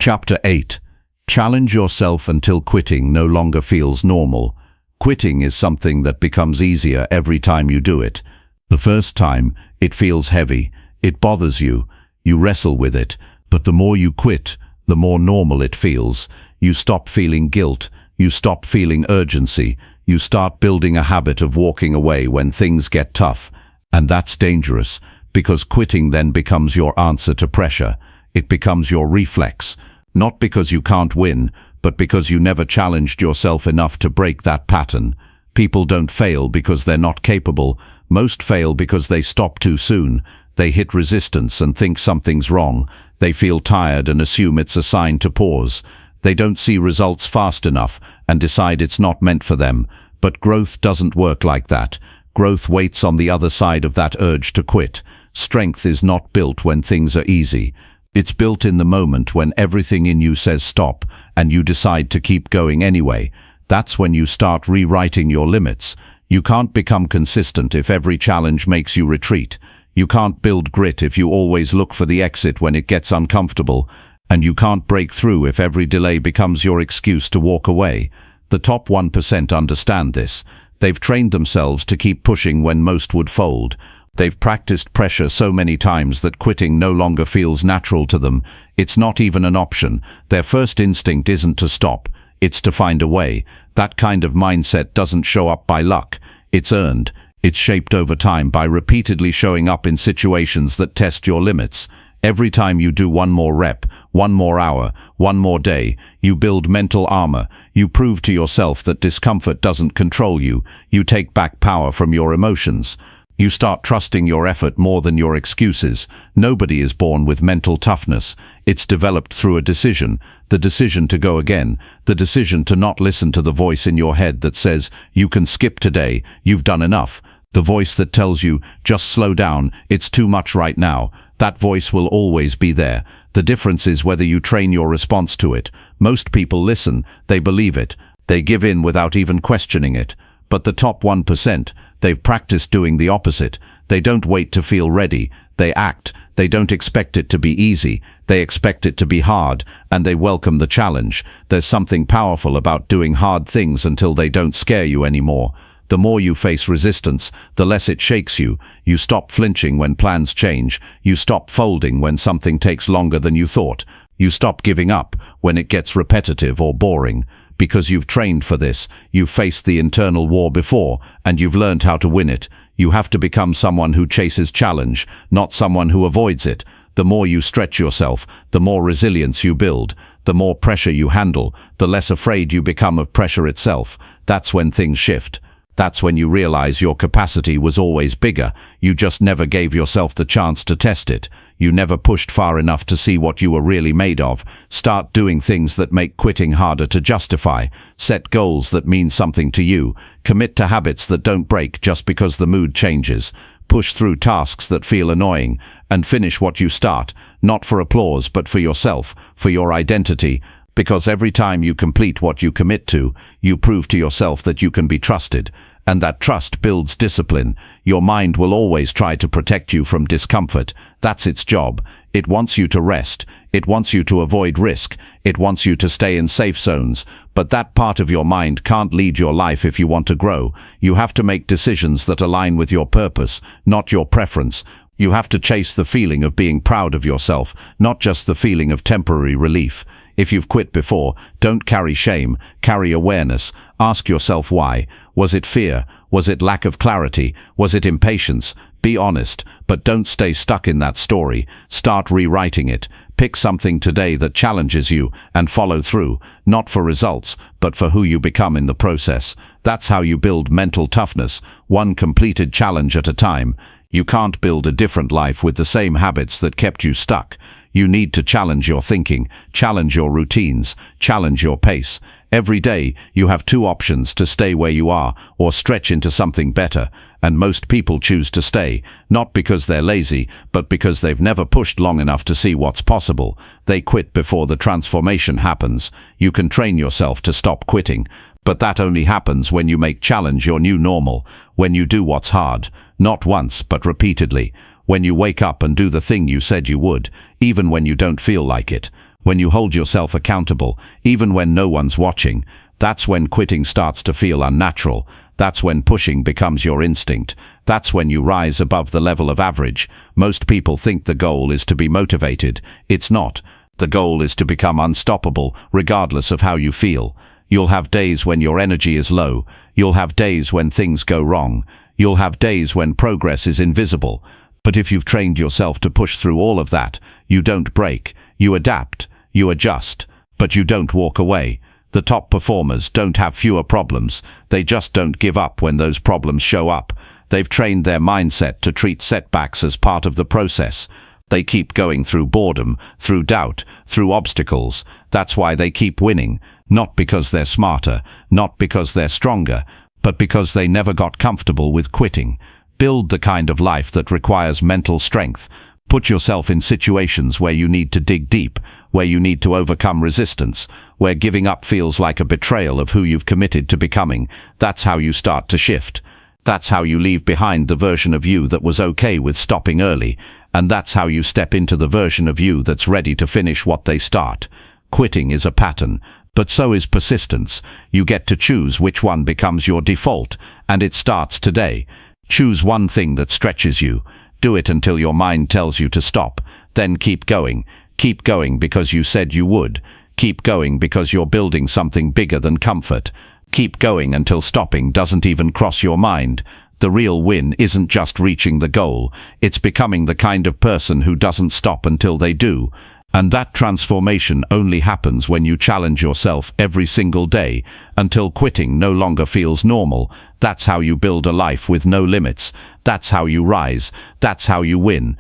Chapter 8. Challenge yourself until quitting no longer feels normal. Quitting is something that becomes easier every time you do it. The first time, it feels heavy. It bothers you. You wrestle with it. But the more you quit, the more normal it feels. You stop feeling guilt. You stop feeling urgency. You start building a habit of walking away when things get tough. And that's dangerous, because quitting then becomes your answer to pressure. It becomes your reflex. Not because you can't win, but because you never challenged yourself enough to break that pattern. People don't fail because they're not capable. Most fail because they stop too soon. They hit resistance and think something's wrong. They feel tired and assume it's a sign to pause. They don't see results fast enough and decide it's not meant for them. But growth doesn't work like that. Growth waits on the other side of that urge to quit. Strength is not built when things are easy. It's built in the moment when everything in you says stop, and you decide to keep going anyway. That's when you start rewriting your limits. You can't become consistent if every challenge makes you retreat. You can't build grit if you always look for the exit when it gets uncomfortable. And you can't break through if every delay becomes your excuse to walk away. The top 1% understand this. They've trained themselves to keep pushing when most would fold. They've practiced pressure so many times that quitting no longer feels natural to them. It's not even an option. Their first instinct isn't to stop. It's to find a way. That kind of mindset doesn't show up by luck. It's earned. It's shaped over time by repeatedly showing up in situations that test your limits. Every time you do one more rep, one more hour, one more day, you build mental armor. You prove to yourself that discomfort doesn't control you. You take back power from your emotions. You start trusting your effort more than your excuses. Nobody is born with mental toughness. It's developed through a decision. The decision to go again. The decision to not listen to the voice in your head that says, you can skip today, you've done enough. The voice that tells you, just slow down, it's too much right now. That voice will always be there. The difference is whether you train your response to it. Most people listen, they believe it. They give in without even questioning it. But the top 1%, they've practiced doing the opposite. They don't wait to feel ready. They act. They don't expect it to be easy. They expect it to be hard, and they welcome the challenge. There's something powerful about doing hard things until they don't scare you anymore. The more you face resistance, the less it shakes you. You stop flinching when plans change. You stop folding when something takes longer than you thought. You stop giving up when it gets repetitive or boring. Because you've trained for this, you've faced the internal war before, and you've learned how to win it. You have to become someone who chases challenge, not someone who avoids it. The more you stretch yourself, the more resilience you build. The more pressure you handle, the less afraid you become of pressure itself. That's when things shift. That's when you realize your capacity was always bigger. You just never gave yourself the chance to test it. You never pushed far enough to see what you were really made of. Start doing things that make quitting harder to justify. Set goals that mean something to you. Commit to habits that don't break just because the mood changes. Push through tasks that feel annoying, and finish what you start, not for applause but for yourself, for your identity, because every time you complete what you commit to, you prove to yourself that you can be trusted, and that trust builds discipline. Your mind will always try to protect you from discomfort. That's its job. It wants you to rest. It wants you to avoid risk. It wants you to stay in safe zones. But that part of your mind can't lead your life if you want to grow. You have to make decisions that align with your purpose, not your preference. You have to chase the feeling of being proud of yourself, not just the feeling of temporary relief. If you've quit before, don't carry shame, carry awareness. Ask yourself why. Was it fear? Was it lack of clarity? Was it impatience? Be honest, but don't stay stuck in that story. Start rewriting it. Pick something today that challenges you and follow through, not for results, but for who you become in the process. That's how you build mental toughness, one completed challenge at a time. You can't build a different life with the same habits that kept you stuck. You need to challenge your thinking, challenge your routines, challenge your pace. Every day, you have two options: to stay where you are or stretch into something better. And most people choose to stay, not because they're lazy, but because they've never pushed long enough to see what's possible. They quit before the transformation happens. You can train yourself to stop quitting, but that only happens when you make challenge your new normal, when you do what's hard, not once but repeatedly, when you wake up and do the thing you said you would, even when you don't feel like it, when you hold yourself accountable, even when no one's watching. That's when quitting starts to feel unnatural. That's when pushing becomes your instinct. That's when you rise above the level of average. Most people think the goal is to be motivated. It's not. The goal is to become unstoppable, regardless of how you feel. You'll have days when your energy is low. You'll have days when things go wrong. You'll have days when progress is invisible. But if you've trained yourself to push through all of that, you don't break. You adapt. You adjust. But you don't walk away. The top performers don't have fewer problems. They just don't give up when those problems show up. They've trained their mindset to treat setbacks as part of the process. They keep going through boredom, through doubt, through obstacles. That's why they keep winning. Not because they're smarter, not because they're stronger, but because they never got comfortable with quitting. Build the kind of life that requires mental strength. Put yourself in situations where you need to dig deep, where you need to overcome resistance, where giving up feels like a betrayal of who you've committed to becoming. That's how you start to shift. That's how you leave behind the version of you that was okay with stopping early, and that's how you step into the version of you that's ready to finish what they start. Quitting is a pattern, but so is persistence. You get to choose which one becomes your default, and it starts today. Choose one thing that stretches you. Do it until your mind tells you to stop. Then keep going. Keep going because you said you would. Keep going because you're building something bigger than comfort. Keep going until stopping doesn't even cross your mind. The real win isn't just reaching the goal. It's becoming the kind of person who doesn't stop until they do. And that transformation only happens when you challenge yourself every single day, until quitting no longer feels normal. That's how you build a life with no limits. That's how you rise. That's how you win.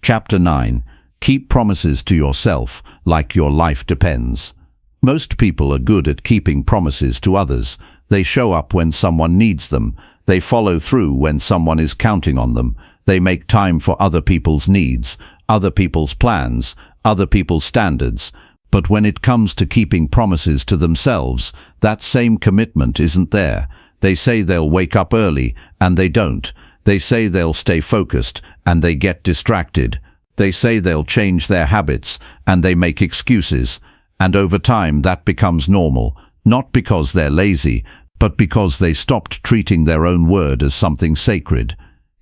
Chapter 9. Keep promises to yourself like your life depends. Most people are good at keeping promises to others. They show up when someone needs them. They follow through when someone is counting on them. They make time for other people's needs, other people's plans, other people's standards. But when it comes to keeping promises to themselves, that same commitment isn't there. They say they'll wake up early, and they don't. They say they'll stay focused, and they get distracted. They say they'll change their habits, and they make excuses. And over time that becomes normal, not because they're lazy, but because they stopped treating their own word as something sacred.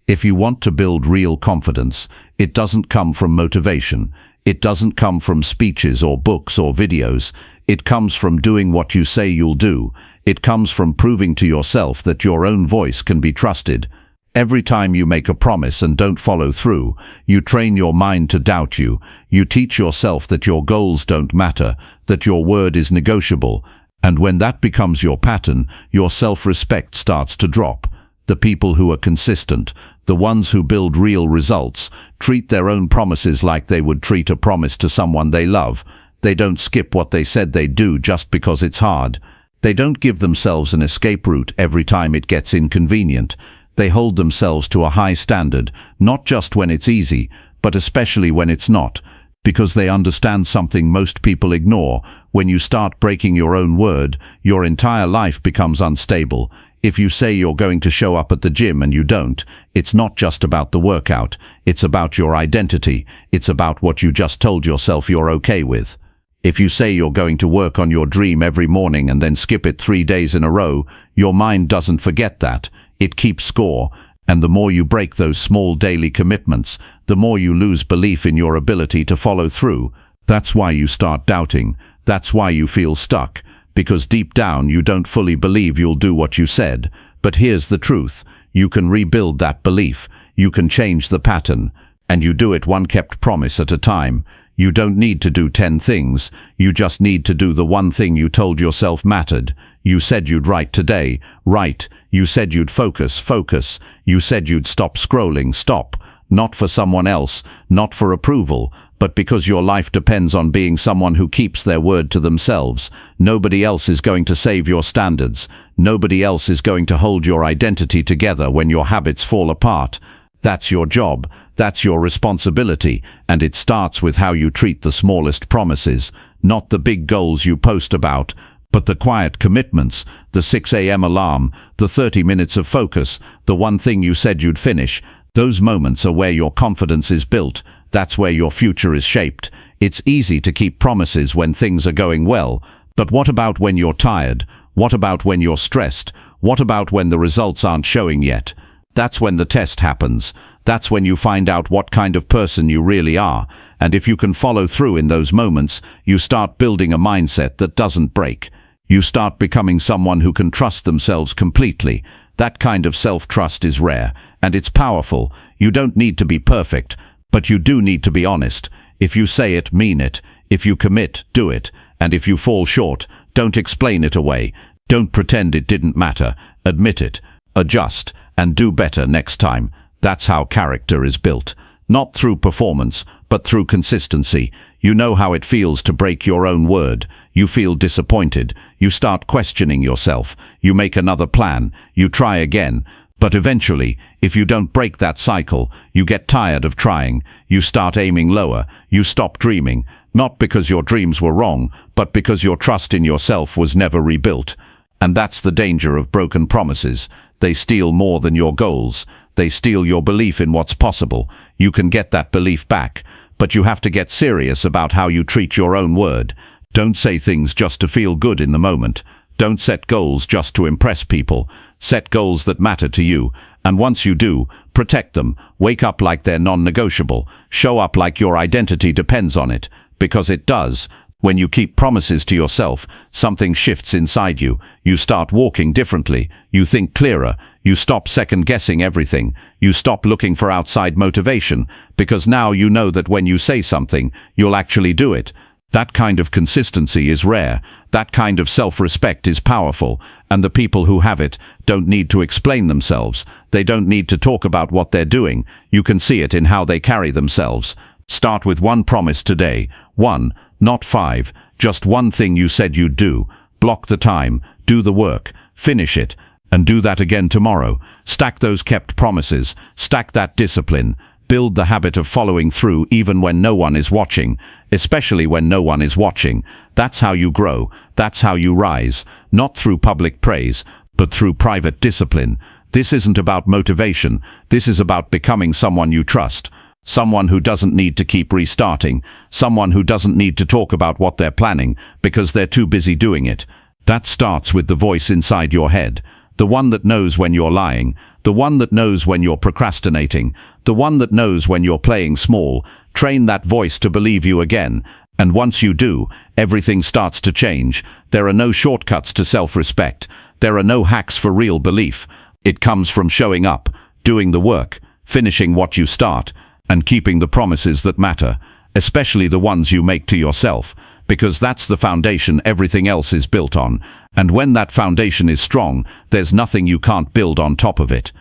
If you want to build real confidence, it doesn't come from motivation. It doesn't come from speeches or books or videos. It comes from doing what you say you'll do. It comes from proving to yourself that your own voice can be trusted. Every time you make a promise and don't follow through, you train your mind to doubt you. You teach yourself that your goals don't matter, that your word is negotiable. And when that becomes your pattern, your self-respect starts to drop. The people who are consistent, the ones who build real results, treat their own promises like they would treat a promise to someone they love. They don't skip what they said they'd do just because it's hard. They don't give themselves an escape route every time it gets inconvenient. They hold themselves to a high standard, not just when it's easy, but especially when it's not, because they understand something most people ignore. When you start breaking your own word, your entire life becomes unstable. If you say you're going to show up at the gym and you don't, it's not just about the workout, it's about your identity, it's about what you just told yourself you're okay with. If you say you're going to work on your dream every morning and then skip it 3 days in a row, your mind doesn't forget that. It keeps score, and the more you break those small daily commitments, the more you lose belief in your ability to follow through. That's why you start doubting. That's why you feel stuck, because deep down you don't fully believe you'll do what you said. But here's the truth. You can rebuild that belief. You can change the pattern, and you do it one kept promise at a time. You don't need to do 10 things. You just need to do the one thing you told yourself mattered. You said you'd write today. Write. You said you'd focus. You said you'd stop scrolling. Stop. Not for someone else, not for approval, but because your life depends on being someone who keeps their word to themselves. Nobody else is going to save your standards. Nobody else is going to hold your identity together when your habits fall apart. That's your job. That's your responsibility, and it starts with how you treat the smallest promises, not the big goals you post about, but the quiet commitments, the 6 a.m. alarm, the 30 minutes of focus, the one thing you said you'd finish. Those moments are where your confidence is built. That's where your future is shaped. It's easy to keep promises when things are going well, but what about when you're tired? What about when you're stressed? What about when the results aren't showing yet? That's when the test happens. That's when you find out what kind of person you really are. And if you can follow through in those moments, you start building a mindset that doesn't break. You start becoming someone who can trust themselves completely. That kind of self-trust is rare, and it's powerful. You don't need to be perfect, but you do need to be honest. If you say it, mean it. If you commit, do it. And if you fall short, don't explain it away. Don't pretend it didn't matter. Admit it. Adjust. And do better next time. That's how character is built. Not through performance, but through consistency. You know how it feels to break your own word. You feel disappointed. You start questioning yourself. You make another plan. You try again. But eventually, if you don't break that cycle, you get tired of trying. You start aiming lower. You stop dreaming. Not because your dreams were wrong, but because your trust in yourself was never rebuilt. And that's the danger of broken promises. They steal more than your goals. They steal your belief in what's possible. You can get that belief back, but you have to get serious about how you treat your own word. Don't say things just to feel good in the moment. Don't set goals just to impress people. Set goals that matter to you, and once you do, protect them. Wake up like they're non-negotiable. Show up like your identity depends on it, because it does. When you keep promises to yourself, something shifts inside you. You start walking differently. You think clearer. You stop second-guessing everything. You stop looking for outside motivation, because now you know that when you say something, you'll actually do it. That kind of consistency is rare. That kind of self-respect is powerful, and the people who have it don't need to explain themselves. They don't need to talk about what they're doing. You can see it in how they carry themselves. Start with one promise today. 1, not 5. Just one thing you said you'd do. Block the time. Do the work. Finish it. And do that again tomorrow. Stack those kept promises. Stack that discipline. Build the habit of following through even when no one is watching, especially when no one is watching. That's how you grow. That's how you rise. Not through public praise, but through private discipline. This isn't about motivation. This is about becoming someone you trust. Someone who doesn't need to keep restarting. Someone who doesn't need to talk about what they're planning because they're too busy doing it. That starts with the voice inside your head. The one that knows when you're lying. The one that knows when you're procrastinating. The one that knows when you're playing small. Train that voice to believe you again. And once you do, everything starts to change. There are no shortcuts to self-respect. There are no hacks for real belief. It comes from showing up, doing the work, finishing what you start, and keeping the promises that matter, especially the ones you make to yourself, because that's the foundation everything else is built on. And when that foundation is strong, there's nothing you can't build on top of it.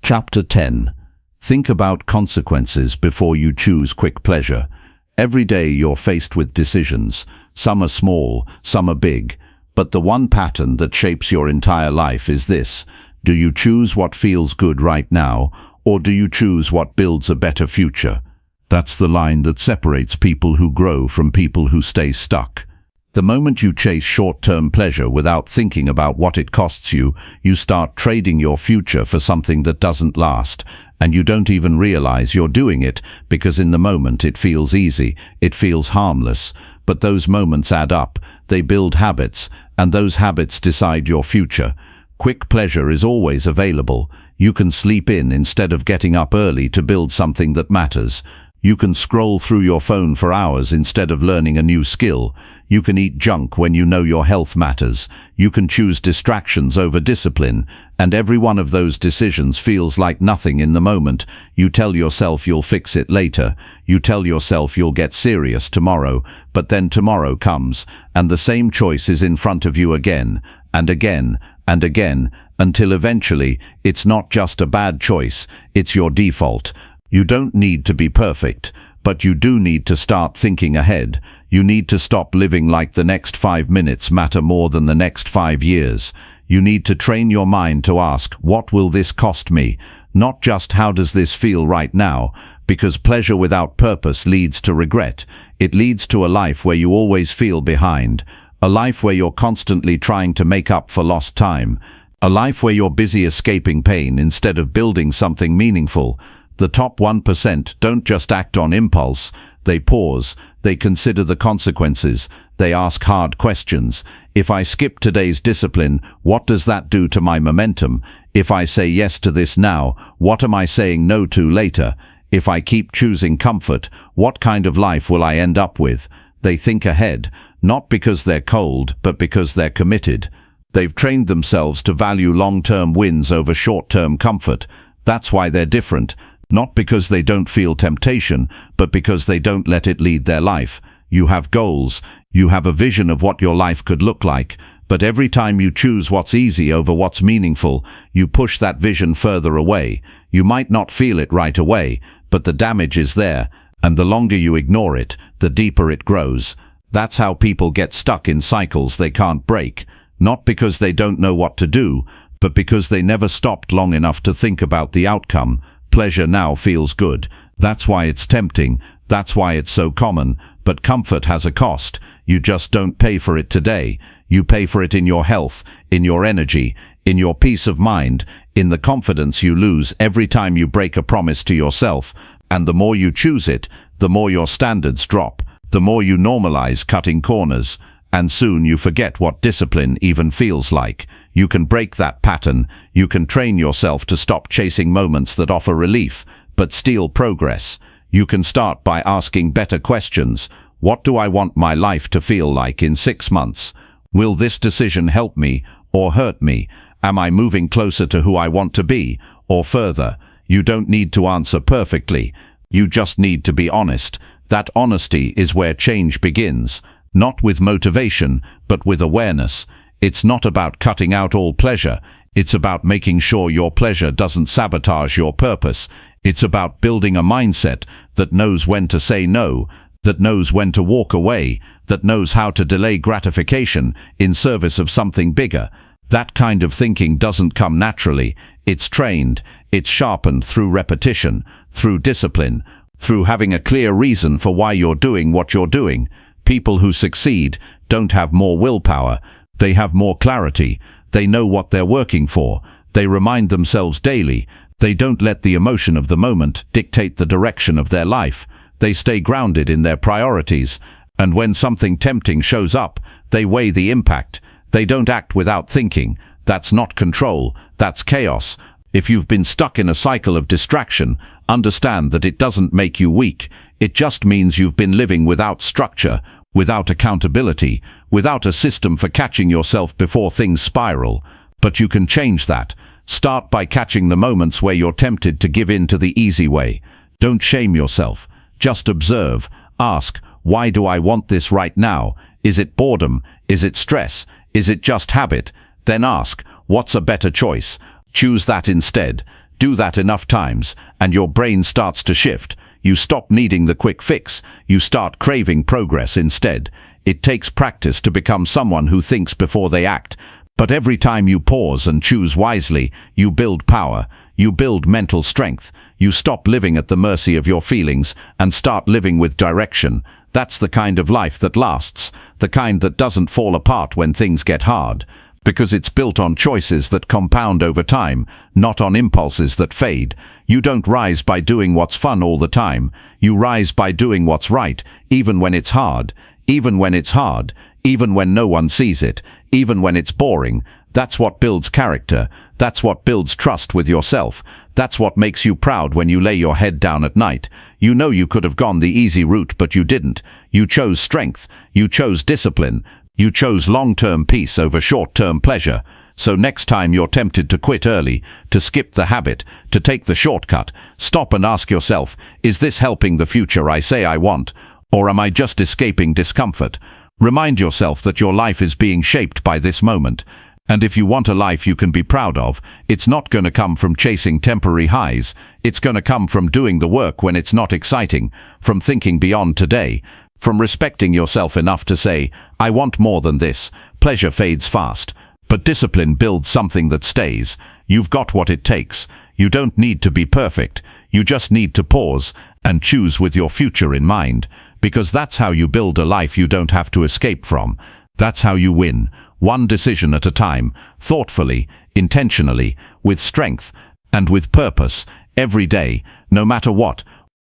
Chapter 10. Think about consequences before you choose quick pleasure. Every day you're faced with decisions. Some are small, some are big. But the one pattern that shapes your entire life is this. Do you choose what feels good right now, or do you choose what builds a better future? That's the line that separates people who grow from people who stay stuck. The moment you chase short-term pleasure without thinking about what it costs you, you start trading your future for something that doesn't last, and you don't even realize you're doing it because in the moment it feels easy, it feels harmless. But those moments add up, they build habits, and those habits decide your future. Quick pleasure is always available. You can sleep in instead of getting up early to build something that matters. You can scroll through your phone for hours instead of learning a new skill. You can eat junk when you know your health matters. You can choose distractions over discipline, and every one of those decisions feels like nothing in the moment. You tell yourself you'll fix it later. You tell yourself you'll get serious tomorrow, but then tomorrow comes, and the same choice is in front of you again, and again, and again, until eventually it's not just a bad choice, it's your default. You don't need to be perfect, but you do need to start thinking ahead. You need to stop living like the next 5 minutes matter more than the next 5 years. You need to train your mind to ask, what will this cost me? Not just how does this feel right now, because pleasure without purpose leads to regret. It leads to a life where you always feel behind, a life where you're constantly trying to make up for lost time, a life where you're busy escaping pain instead of building something meaningful. The top 1% don't just act on impulse, they pause, they consider the consequences, they ask hard questions. If I skip today's discipline, what does that do to my momentum? If I say yes to this now, what am I saying no to later? If I keep choosing comfort, what kind of life will I end up with? They think ahead, not because they're cold, but because they're committed. They've trained themselves to value long-term wins over short-term comfort. That's why they're different. Not because they don't feel temptation, but because they don't let it lead their life. You have goals, you have a vision of what your life could look like, but every time you choose what's easy over what's meaningful, you push that vision further away. You might not feel it right away, but the damage is there, and the longer you ignore it, the deeper it grows. That's how people get stuck in cycles they can't break, not because they don't know what to do, but because they never stopped long enough to think about the outcome. Pleasure now feels good. That's why it's tempting. That's why it's so common. But comfort has a cost. You just don't pay for it today. You pay for it in your health, in your energy, in your peace of mind, in the confidence you lose every time you break a promise to yourself. And the more you choose it, the more your standards drop, the more you normalize cutting corners. And soon you forget what discipline even feels like. You can break that pattern. You can train yourself to stop chasing moments that offer relief, but steal progress. You can start by asking better questions. What do I want my life to feel like in 6 months? Will this decision help me or hurt me? Am I moving closer to who I want to be or further? You don't need to answer perfectly. You just need to be honest. That honesty is where change begins. Not with motivation, but with awareness. It's not about cutting out all pleasure. It's about making sure your pleasure doesn't sabotage your purpose. It's about building a mindset that knows when to say no, that knows when to walk away, that knows how to delay gratification in service of something bigger. That kind of thinking doesn't come naturally. It's trained. It's sharpened through repetition, through discipline, through having a clear reason for why you're doing what you're doing. People who succeed don't have more willpower. They have more clarity. They know what they're working for. They remind themselves daily. They don't let the emotion of the moment dictate the direction of their life. They stay grounded in their priorities. And when something tempting shows up, they weigh the impact. They don't act without thinking. That's not control. That's chaos. If you've been stuck in a cycle of distraction, understand that it doesn't make you weak. It just means you've been living without structure, without accountability, without a system for catching yourself before things spiral. But you can change that. Start by catching the moments where you're tempted to give in to the easy way. Don't shame yourself. Just observe. Ask, why do I want this right now? Is it boredom? Is it stress? Is it just habit? Then ask, what's a better choice? Choose that instead. Do that enough times, and your brain starts to shift. You stop needing the quick fix. You start craving progress instead. It takes practice to become someone who thinks before they act. But every time you pause and choose wisely, you build power. You build mental strength. You stop living at the mercy of your feelings and start living with direction. That's the kind of life that lasts, the kind that doesn't fall apart when things get hard. Because it's built on choices that compound over time, not on impulses that fade. You don't rise by doing what's fun all the time. You rise by doing what's right, even when it's hard. Even when it's hard. Even when no one sees it. Even when it's boring. That's what builds character. That's what builds trust with yourself. That's what makes you proud when you lay your head down at night. You know you could have gone the easy route, but you didn't. You chose strength. You chose discipline. You chose long-term peace over short-term pleasure. So next time you're tempted to quit early, to skip the habit, to take the shortcut, stop and ask yourself, is this helping the future I say I want? Or am I just escaping discomfort? Remind yourself that your life is being shaped by this moment. And if you want a life you can be proud of, it's not going to come from chasing temporary highs. It's going to come from doing the work when it's not exciting, from thinking beyond today, from respecting yourself enough to say, I want more than this. Pleasure fades fast, but discipline builds something that stays. You've got what it takes. You don't need to be perfect. You just need to pause and choose with your future in mind, because that's how you build a life you don't have to escape from. That's how you win, one decision at a time, thoughtfully, intentionally, with strength, and with purpose, every day, no matter what.